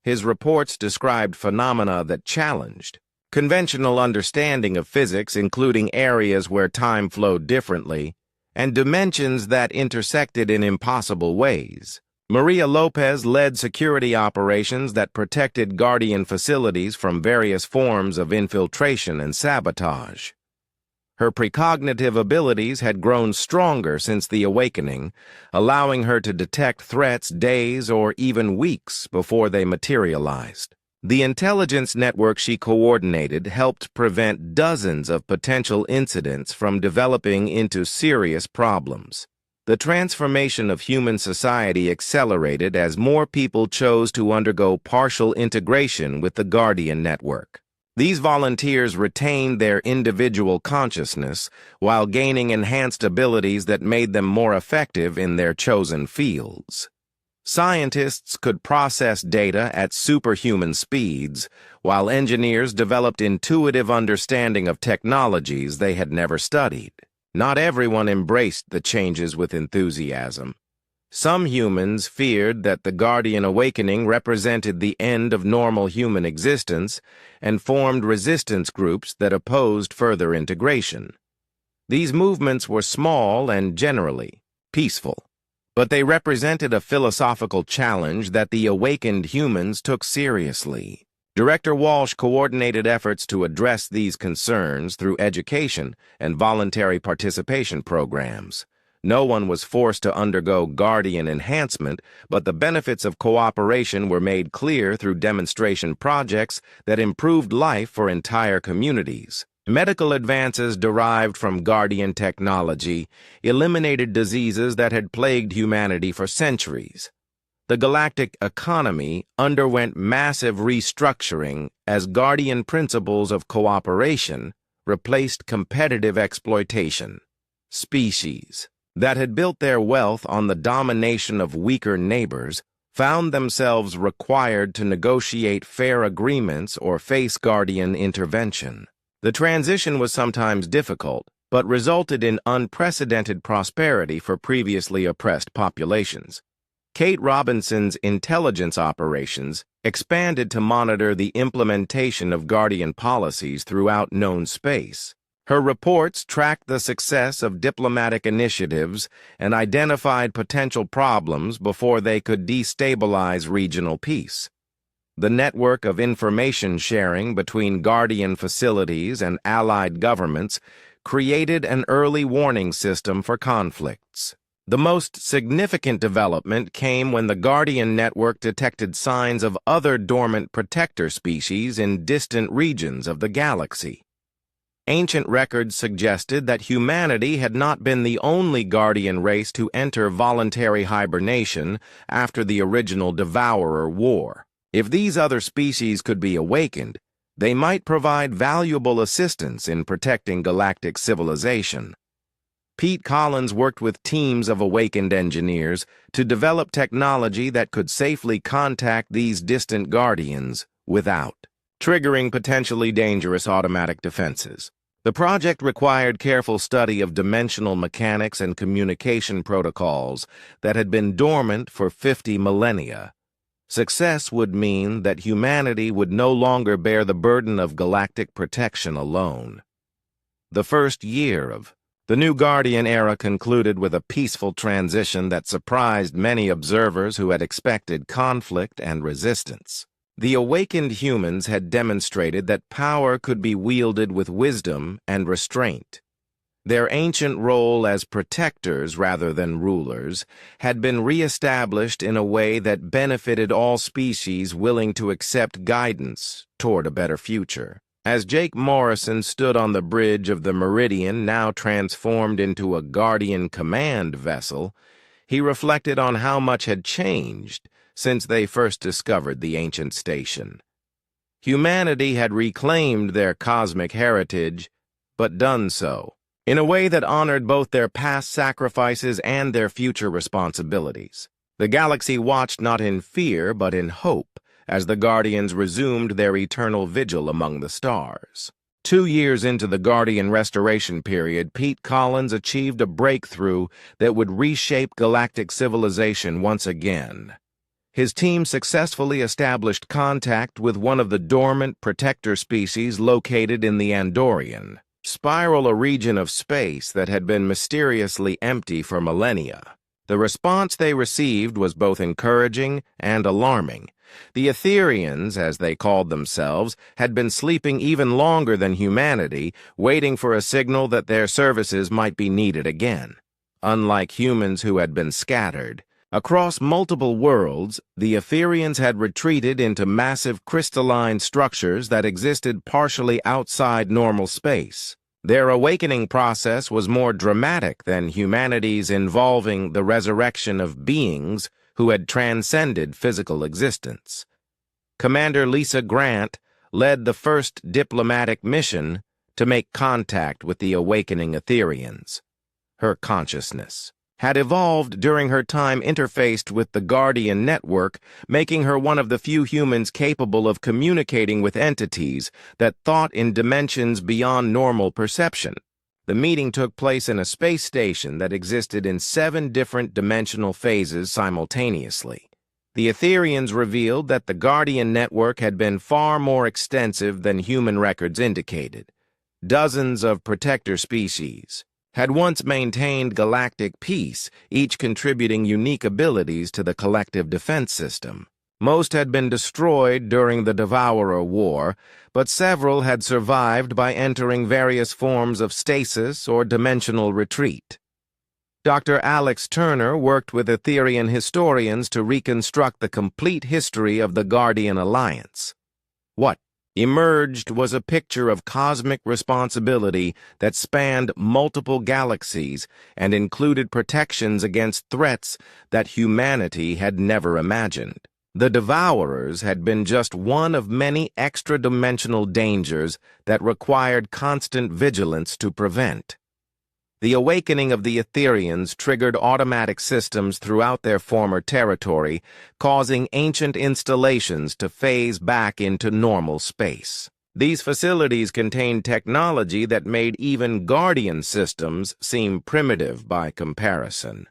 His reports described phenomena that challenged conventional understanding of physics, including areas where time flowed differently, and dimensions that intersected in impossible ways. Maria Lopez led security operations that protected Guardian facilities from various forms of infiltration and sabotage. Her precognitive abilities had grown stronger since the awakening, allowing her to detect threats days or even weeks before they materialized. The intelligence network she coordinated helped prevent dozens of potential incidents from developing into serious problems. The transformation of human society accelerated as more people chose to undergo partial integration with the Guardian network. These volunteers retained their individual consciousness while gaining enhanced abilities that made them more effective in their chosen fields. Scientists could process data at superhuman speeds, while engineers developed intuitive understanding of technologies they had never studied. Not everyone embraced the changes with enthusiasm. Some humans feared that the Guardian awakening represented the end of normal human existence and formed resistance groups that opposed further integration. These movements were small and generally peaceful, but they represented a philosophical challenge that the awakened humans took seriously. Director Walsh coordinated efforts to address these concerns through education and voluntary participation programs. No one was forced to undergo Guardian enhancement, but the benefits of cooperation were made clear through demonstration projects that improved life for entire communities. Medical advances derived from Guardian technology eliminated diseases that had plagued humanity for centuries. The galactic economy underwent massive restructuring as Guardian principles of cooperation replaced competitive exploitation. Species that had built their wealth on the domination of weaker neighbors found themselves required to negotiate fair agreements or face Guardian intervention. The transition was sometimes difficult, but resulted in unprecedented prosperity for previously oppressed populations. Kate Robinson's intelligence operations expanded to monitor the implementation of Guardian policies throughout known space. Her reports tracked the success of diplomatic initiatives and identified potential problems before they could destabilize regional peace. The network of information sharing between Guardian facilities and allied governments created an early warning system for conflicts. The most significant development came when the Guardian network detected signs of other dormant protector species in distant regions of the galaxy. Ancient records suggested that humanity had not been the only Guardian race to enter voluntary hibernation after the original Devourer War. If these other species could be awakened, they might provide valuable assistance in protecting galactic civilization. Pete Collins worked with teams of awakened engineers to develop technology that could safely contact these distant Guardians without triggering potentially dangerous automatic defenses. The project required careful study of dimensional mechanics and communication protocols that had been dormant for 50 millennia. Success would mean that humanity would no longer bear the burden of galactic protection alone. The first year of the new Guardian era concluded with a peaceful transition that surprised many observers who had expected conflict and resistance. The awakened humans had demonstrated that power could be wielded with wisdom and restraint. Their ancient role as protectors rather than rulers had been reestablished in a way that benefited all species willing to accept guidance toward a better future. As Jake Morrison stood on the bridge of the Meridian, now transformed into a Guardian command vessel, he reflected on how much had changed since they first discovered the ancient station. Humanity had reclaimed their cosmic heritage, but done so in a way that honored both their past sacrifices and their future responsibilities. The galaxy watched not in fear, but in hope, as the Guardians resumed their eternal vigil among the stars. 2 years into the Guardian restoration period, Pete Collins achieved a breakthrough that would reshape galactic civilization once again. his team successfully established contact with one of the dormant protector species located in the Andorian Spiral, a region of space that had been mysteriously empty for millennia. The response they received was both encouraging and alarming. The Etherians, as they called themselves, had been sleeping even longer than humanity, waiting for a signal that their services might be needed again. Unlike humans who had been scattered, across multiple worlds, the Etherians had retreated into massive crystalline structures that existed partially outside normal space. Their awakening process was more dramatic than humanity's, involving the resurrection of beings who had transcended physical existence. Commander Lisa Grant led the first diplomatic mission to make contact with the awakening Etherians. Her consciousness had evolved during her time interfaced with the Guardian network, making her one of the few humans capable of communicating with entities that thought in dimensions beyond normal perception. The meeting took place in a space station that existed in 7 different dimensional phases simultaneously. The Etherians revealed that the Guardian network had been far more extensive than human records indicated. Dozens of protector species had once maintained galactic peace, each contributing unique abilities to the collective defense system. Most had been destroyed during the Devourer War, but several had survived by entering various forms of stasis or dimensional retreat. Dr. Alex Turner worked with Etherian historians to reconstruct the complete history of the Guardian Alliance. What emerged was a picture of cosmic responsibility that spanned multiple galaxies and included protections against threats that humanity had never imagined. The Devourers had been just one of many extra-dimensional dangers that required constant vigilance to prevent. The awakening of the Etherians triggered automatic systems throughout their former territory, causing ancient installations to phase back into normal space. These facilities contained technology that made even Guardian systems seem primitive by comparison.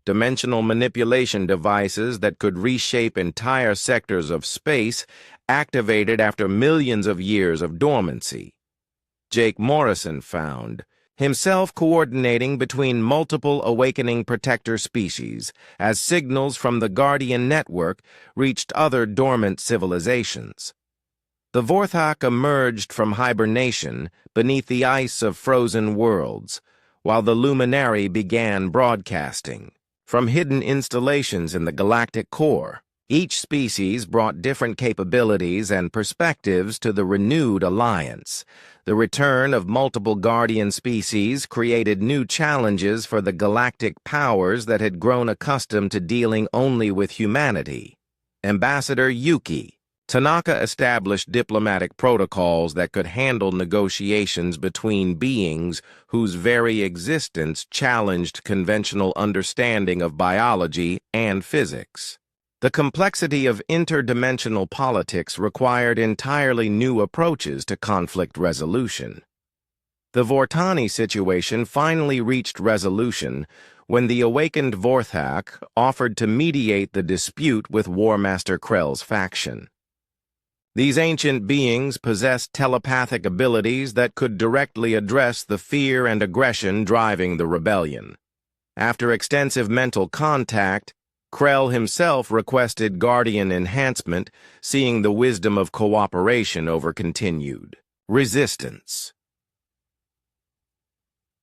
Dimensional manipulation devices that could reshape entire sectors of space activated after millions of years of dormancy. Jake Morrison found himself coordinating between multiple awakening protector species as signals from the Guardian network reached other dormant civilizations. The Vorthak emerged from hibernation beneath the ice of frozen worlds, while the Luminary began broadcasting from hidden installations in the galactic core. Each species brought different capabilities and perspectives to the renewed alliance. The return of multiple Guardian species created new challenges for the galactic powers that had grown accustomed to dealing only with humanity. Ambassador Yuki Tanaka established diplomatic protocols that could handle negotiations between beings whose very existence challenged conventional understanding of biology and physics. The complexity of interdimensional politics required entirely new approaches to conflict resolution. The Vortani situation finally reached resolution when the awakened Vorthak offered to mediate the dispute with War Master Krell's faction. These ancient beings possessed telepathic abilities that could directly address the fear and aggression driving the rebellion. After extensive mental contact, Krell himself requested Guardian enhancement, seeing the wisdom of cooperation over continued resistance.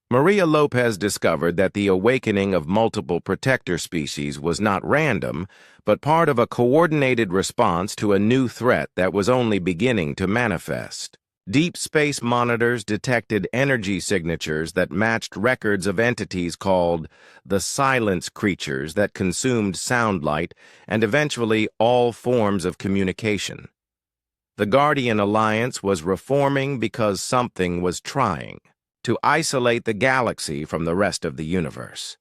Maria Lopez discovered that the awakening of multiple protector species was not random, but part of a coordinated response to a new threat that was only beginning to manifest. Deep space monitors detected energy signatures that matched records of entities called the silence creatures that consumed soundlight and eventually all forms of communication. The Guardian Alliance was reforming because something was trying to isolate the galaxy from the rest of the universe.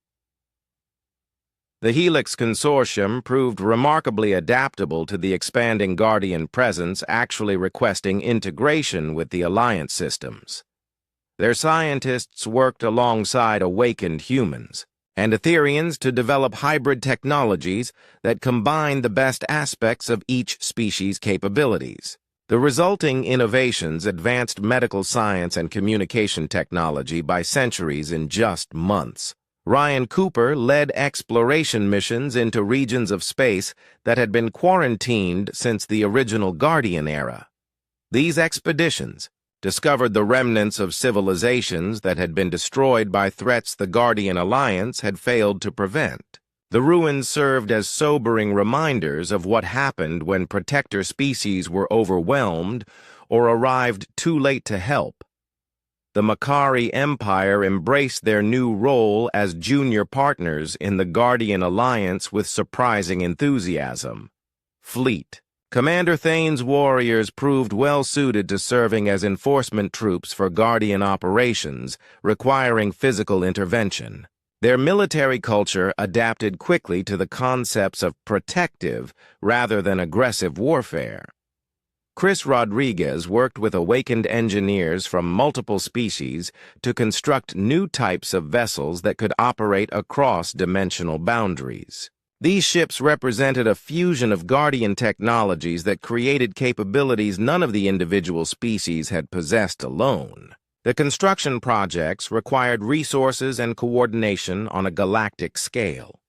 The Helix Consortium proved remarkably adaptable to the expanding Guardian presence, actually requesting integration with the Alliance systems. Their scientists worked alongside awakened humans, and Etherians to develop hybrid technologies that combine the best aspects of each species' capabilities. The resulting innovations advanced medical science and communication technology by centuries in just months. Ryan Cooper led exploration missions into regions of space that had been quarantined since the original Guardian era. These expeditions discovered the remnants of civilizations that had been destroyed by threats the Guardian Alliance had failed to prevent. The ruins served as sobering reminders of what happened when protector species were overwhelmed or arrived too late to help. The Makari Empire embraced their new role as junior partners in the Guardian Alliance with surprising enthusiasm. Fleet. Commander Thane's warriors proved well-suited to serving as enforcement troops for Guardian operations, requiring physical intervention. Their military culture adapted quickly to the concepts of protective rather than aggressive warfare. Chris Rodriguez worked with awakened engineers from multiple species to construct new types of vessels that could operate across dimensional boundaries. These ships represented a fusion of Guardian technologies that created capabilities none of the individual species had possessed alone. The construction projects required resources and coordination on a galactic scale.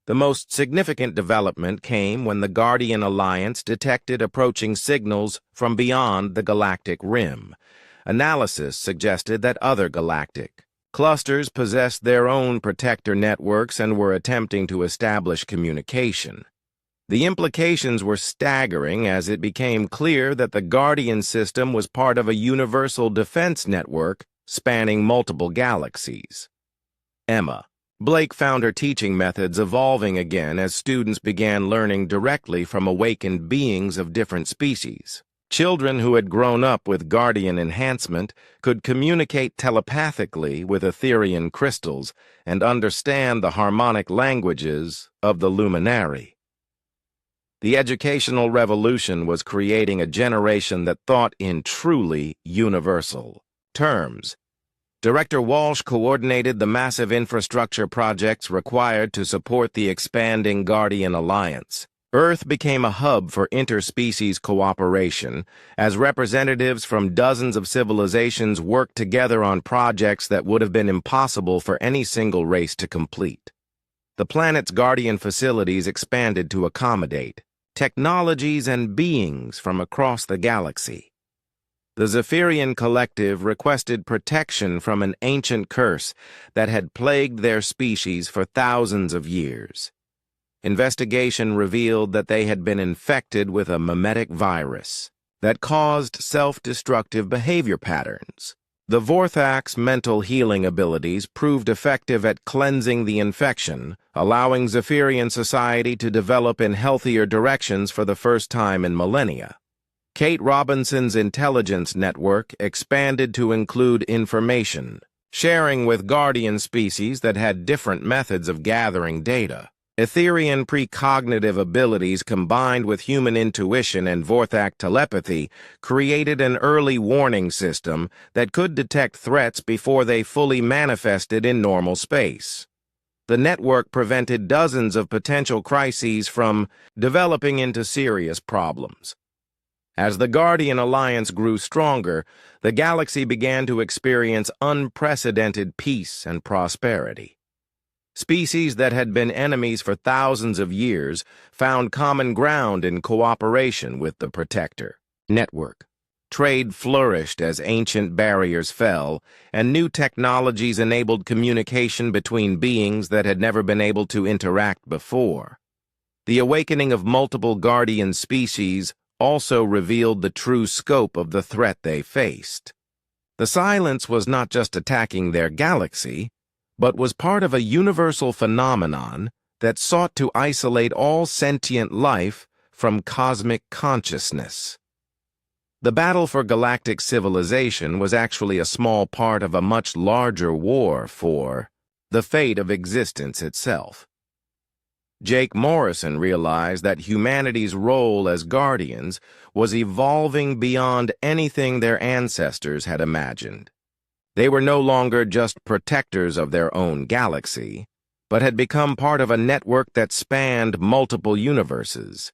The most significant development came when the Guardian Alliance detected approaching signals from beyond the galactic rim. Analysis suggested that other galactic clusters possessed their own protector networks and were attempting to establish communication. The implications were staggering as it became clear that the Guardian system was part of a universal defense network spanning multiple galaxies. Emma. Blake found her teaching methods evolving again as students began learning directly from awakened beings of different species. Children who had grown up with Guardian enhancement could communicate telepathically with Etherian crystals and understand the harmonic languages of the Luminary. The educational revolution was creating a generation that thought in truly universal terms. Director Walsh coordinated the massive infrastructure projects required to support the expanding Guardian Alliance. Earth became a hub for interspecies cooperation as representatives from dozens of civilizations worked together on projects that would have been impossible for any single race to complete. The planet's Guardian facilities expanded to accommodate technologies and beings from across the galaxy. The Zephyrian Collective requested protection from an ancient curse that had plagued their species for thousands of years. Investigation revealed that they had been infected with a mimetic virus that caused self-destructive behavior patterns. The Vorthak's mental healing abilities proved effective at cleansing the infection, allowing Zephyrian society to develop in healthier directions for the first time in millennia. Kate Robinson's intelligence network expanded to include information, sharing with Guardian species that had different methods of gathering data. Etherian precognitive abilities combined with human intuition and Vorthak telepathy created an early warning system that could detect threats before they fully manifested in normal space. The network prevented dozens of potential crises from developing into serious problems. As the Guardian Alliance grew stronger, the galaxy began to experience unprecedented peace and prosperity. Species that had been enemies for thousands of years found common ground in cooperation with the Protector network. Trade flourished as ancient barriers fell, and new technologies enabled communication between beings that had never been able to interact before. The awakening of multiple Guardian species also revealed the true scope of the threat they faced. The Silence was not just attacking their galaxy, but was part of a universal phenomenon that sought to isolate all sentient life from cosmic consciousness. The battle for galactic civilization was actually a small part of a much larger war for the fate of existence itself. Jake Morrison realized that humanity's role as guardians was evolving beyond anything their ancestors had imagined. They were no longer just protectors of their own galaxy. but had become part of a network that spanned multiple universes.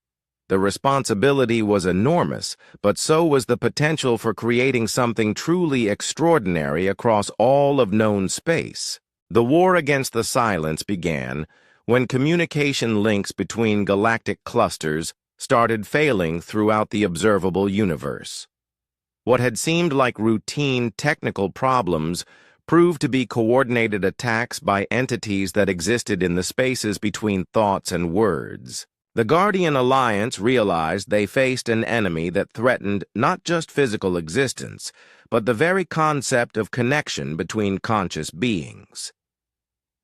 The responsibility was enormous, but so was the potential for creating something truly extraordinary across all of known space. The war against the Silence began when communication links between galactic clusters started failing throughout the observable universe. What had seemed like routine technical problems proved to be coordinated attacks by entities that existed in the spaces between thoughts and words. The Guardian Alliance realized they faced an enemy that threatened not just physical existence, but the very concept of connection between conscious beings.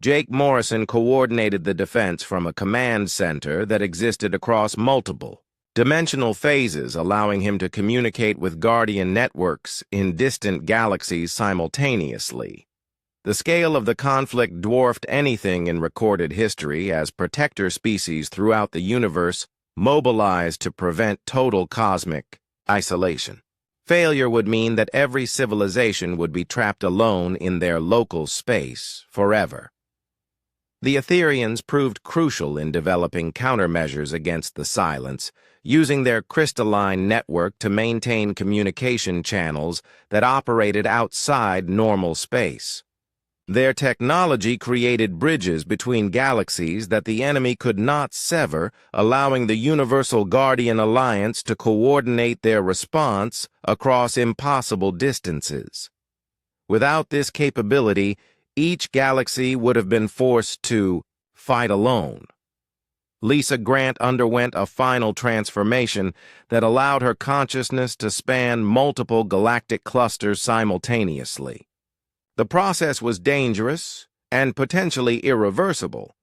Jake Morrison coordinated the defense from a command center that existed across multiple dimensional phases, allowing him to communicate with Guardian networks in distant galaxies simultaneously. The scale of the conflict dwarfed anything in recorded history as protector species throughout the universe mobilized to prevent total cosmic isolation. Failure would mean that every civilization would be trapped alone in their local space forever. The Etherians proved crucial in developing countermeasures against the Silence, using their crystalline network to maintain communication channels that operated outside normal space. Their technology created bridges between galaxies that the enemy could not sever, allowing the Universal Guardian Alliance to coordinate their response across impossible distances. Without this capability, each galaxy would have been forced to fight alone. Lisa Grant underwent a final transformation that allowed her consciousness to span multiple galactic clusters simultaneously. The process was dangerous and potentially irreversible,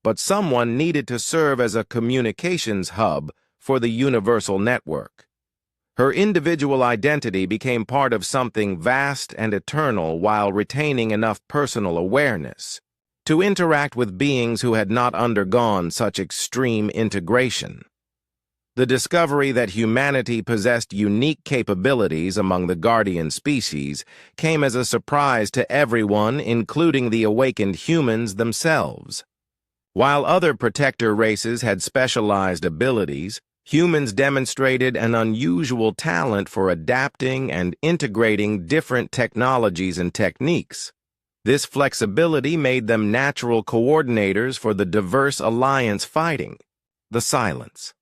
but someone needed to serve as a communications hub for the universal network. Her individual identity became part of something vast and eternal while retaining enough personal awareness to interact with beings who had not undergone such extreme integration. The discovery that humanity possessed unique capabilities among the Guardian species came as a surprise to everyone, including the awakened humans themselves. While other protector races had specialized abilities, humans demonstrated an unusual talent for adapting and integrating different technologies and techniques. This flexibility made them natural coordinators for the diverse alliance fighting the Silence.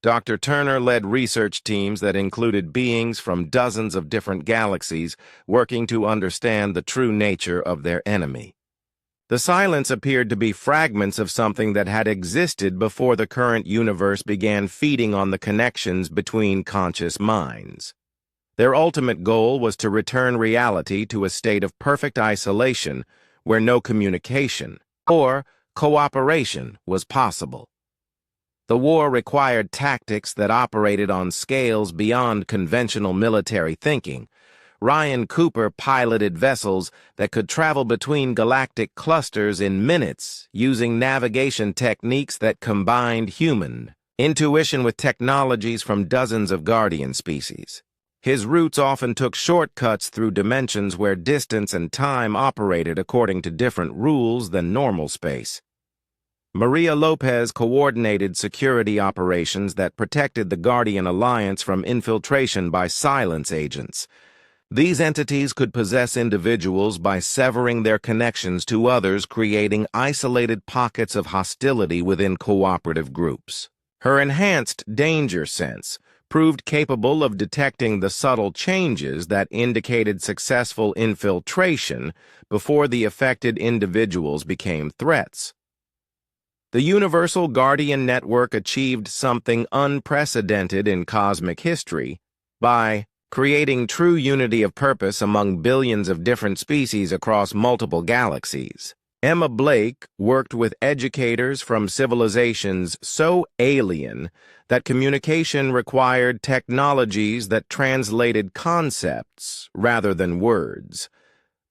Dr. Turner led research teams that included beings from dozens of different galaxies working to understand the true nature of their enemy. The Silence appeared to be fragments of something that had existed before the current universe began feeding on the connections between conscious minds. Their ultimate goal was to return reality to a state of perfect isolation where no communication or cooperation was possible. The war required tactics that operated on scales beyond conventional military thinking. Ryan Cooper piloted vessels that could travel between galactic clusters in minutes using navigation techniques that combined human intuition with technologies from dozens of Guardian species. His routes often took shortcuts through dimensions where distance and time operated according to different rules than normal space. Maria Lopez coordinated security operations that protected the Guardian Alliance from infiltration by Silence agents. These entities could possess individuals by severing their connections to others, creating isolated pockets of hostility within cooperative groups. Her enhanced danger sense proved capable of detecting the subtle changes that indicated successful infiltration before the affected individuals became threats. The Universal Guardian Network achieved something unprecedented in cosmic history by creating true unity of purpose among billions of different species across multiple galaxies. Emma Blake worked with educators from civilizations so alien that communication required technologies that translated concepts rather than words.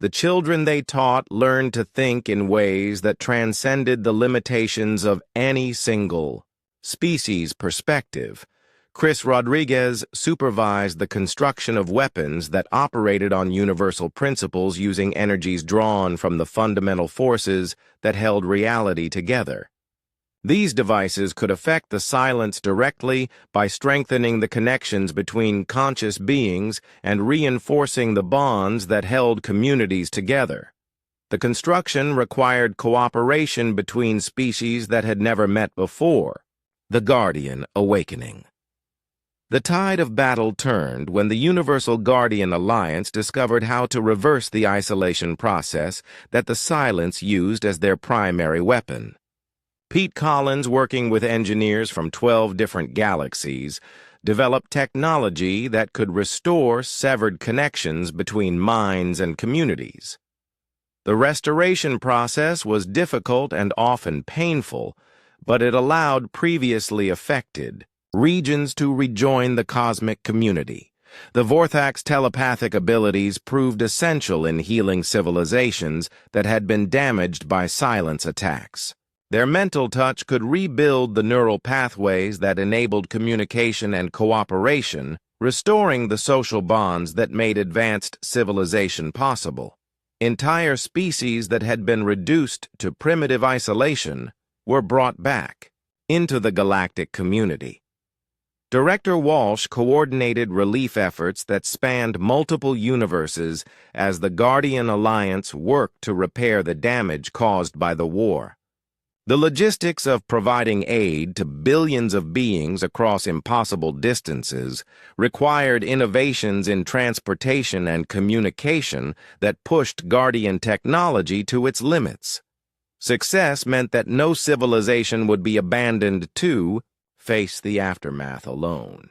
The children they taught learned to think in ways that transcended the limitations of any single species perspective, Chris Rodriguez supervised the construction of weapons that operated on universal principles using energies drawn from the fundamental forces that held reality together. These devices could affect the silence directly by strengthening the connections between conscious beings and reinforcing the bonds that held communities together. The construction required cooperation between species that had never met before. The Guardian Awakening. The tide of battle turned when the Universal Guardian Alliance discovered how to reverse the isolation process that the Silence used as their primary weapon. Pete Collins, working with engineers from 12 different galaxies, developed technology that could restore severed connections between minds and communities. The restoration process was difficult and often painful, but it allowed previously affected regions to rejoin the cosmic community. The Vorthak's telepathic abilities proved essential in healing civilizations that had been damaged by silence attacks. Their mental touch could rebuild the neural pathways that enabled communication and cooperation, restoring the social bonds that made advanced civilization possible. Entire species that had been reduced to primitive isolation were brought back into the galactic community. Director Walsh coordinated relief efforts that spanned multiple universes as the Guardian Alliance worked to repair the damage caused by the war. The logistics of providing aid to billions of beings across impossible distances required innovations in transportation and communication that pushed Guardian technology to its limits. Success meant that no civilization would be abandoned to face the aftermath alone.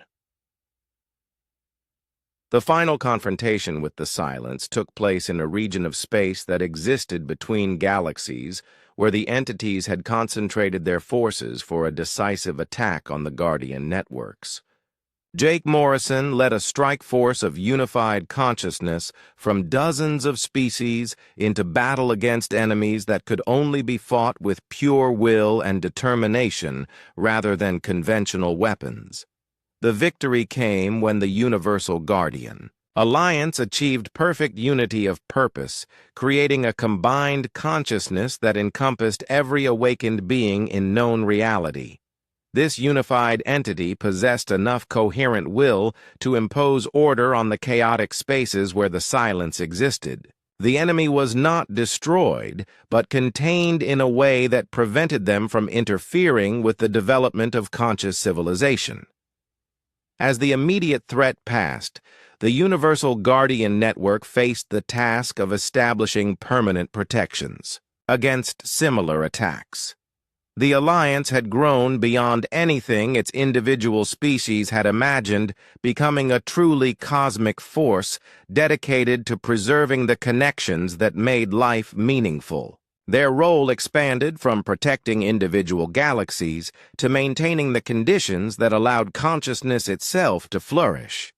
The final confrontation with the Silence took place in a region of space that existed between galaxies, where the entities had concentrated their forces for a decisive attack on the Guardian networks. Jake Morrison led a strike force of unified consciousness from dozens of species into battle against enemies that could only be fought with pure will and determination rather than conventional weapons. The victory came when the Universal Guardian Alliance achieved perfect unity of purpose, creating a combined consciousness that encompassed every awakened being in known reality. This unified entity possessed enough coherent will to impose order on the chaotic spaces where the Silence existed. The enemy was not destroyed, but contained in a way that prevented them from interfering with the development of conscious civilization. As the immediate threat passed, the Universal Guardian Network faced the task of establishing permanent protections against similar attacks. The Alliance had grown beyond anything its individual species had imagined, becoming a truly cosmic force dedicated to preserving the connections that made life meaningful. Their role expanded from protecting individual galaxies to maintaining the conditions that allowed consciousness itself to flourish.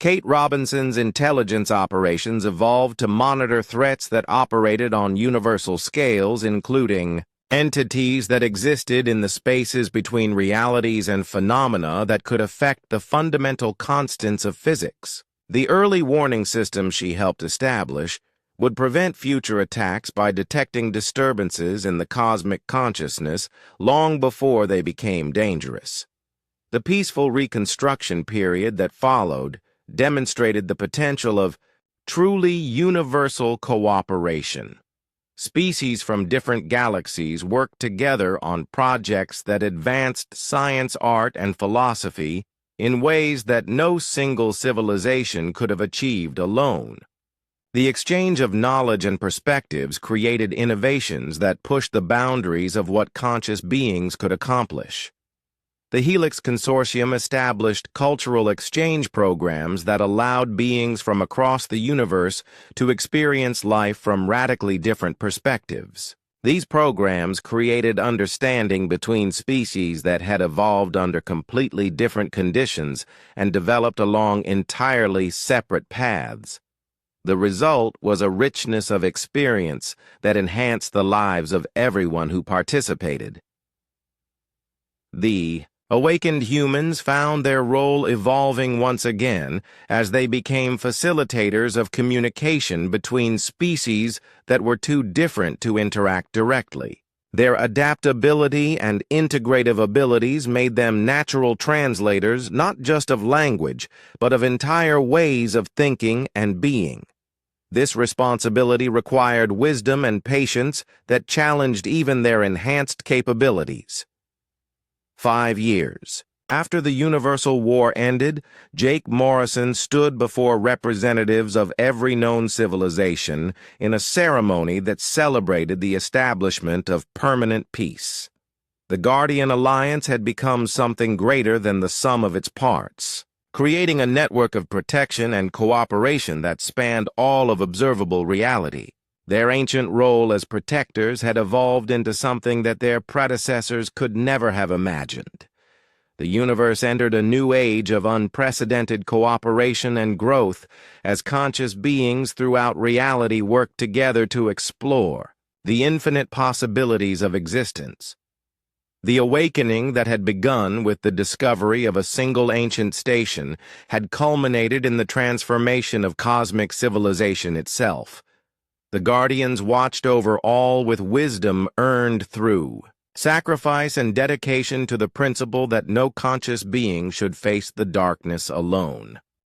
Kate Robinson's intelligence operations evolved to monitor threats that operated on universal scales, including entities that existed in the spaces between realities and phenomena that could affect the fundamental constants of physics. The early warning system she helped establish would prevent future attacks by detecting disturbances in the cosmic consciousness long before they became dangerous. The peaceful reconstruction period that followed demonstrated the potential of truly universal cooperation. Species from different galaxies worked together on projects that advanced science, art, and philosophy in ways that no single civilization could have achieved alone. The exchange of knowledge and perspectives created innovations that pushed the boundaries of what conscious beings could accomplish. The Helix Consortium established cultural exchange programs that allowed beings from across the universe to experience life from radically different perspectives. These programs created understanding between species that had evolved under completely different conditions and developed along entirely separate paths. The result was a richness of experience that enhanced the lives of everyone who participated. The Awakened humans found their role evolving once again as they became facilitators of communication between species that were too different to interact directly. Their adaptability and integrative abilities made them natural translators not just of language, but of entire ways of thinking and being. This responsibility required wisdom and patience that challenged even their enhanced capabilities. 5 years. After the Universal War ended, Jake Morrison stood before representatives of every known civilization in a ceremony that celebrated the establishment of permanent peace. The Guardian Alliance had become something greater than the sum of its parts, creating a network of protection and cooperation that spanned all of observable reality. Their ancient role as protectors had evolved into something that their predecessors could never have imagined. The universe entered a new age of unprecedented cooperation and growth as conscious beings throughout reality worked together to explore the infinite possibilities of existence. The awakening that had begun with the discovery of a single ancient station had culminated in the transformation of cosmic civilization itself. The Guardians watched over all with wisdom earned through sacrifice and dedication to the principle that no conscious being should face the darkness alone.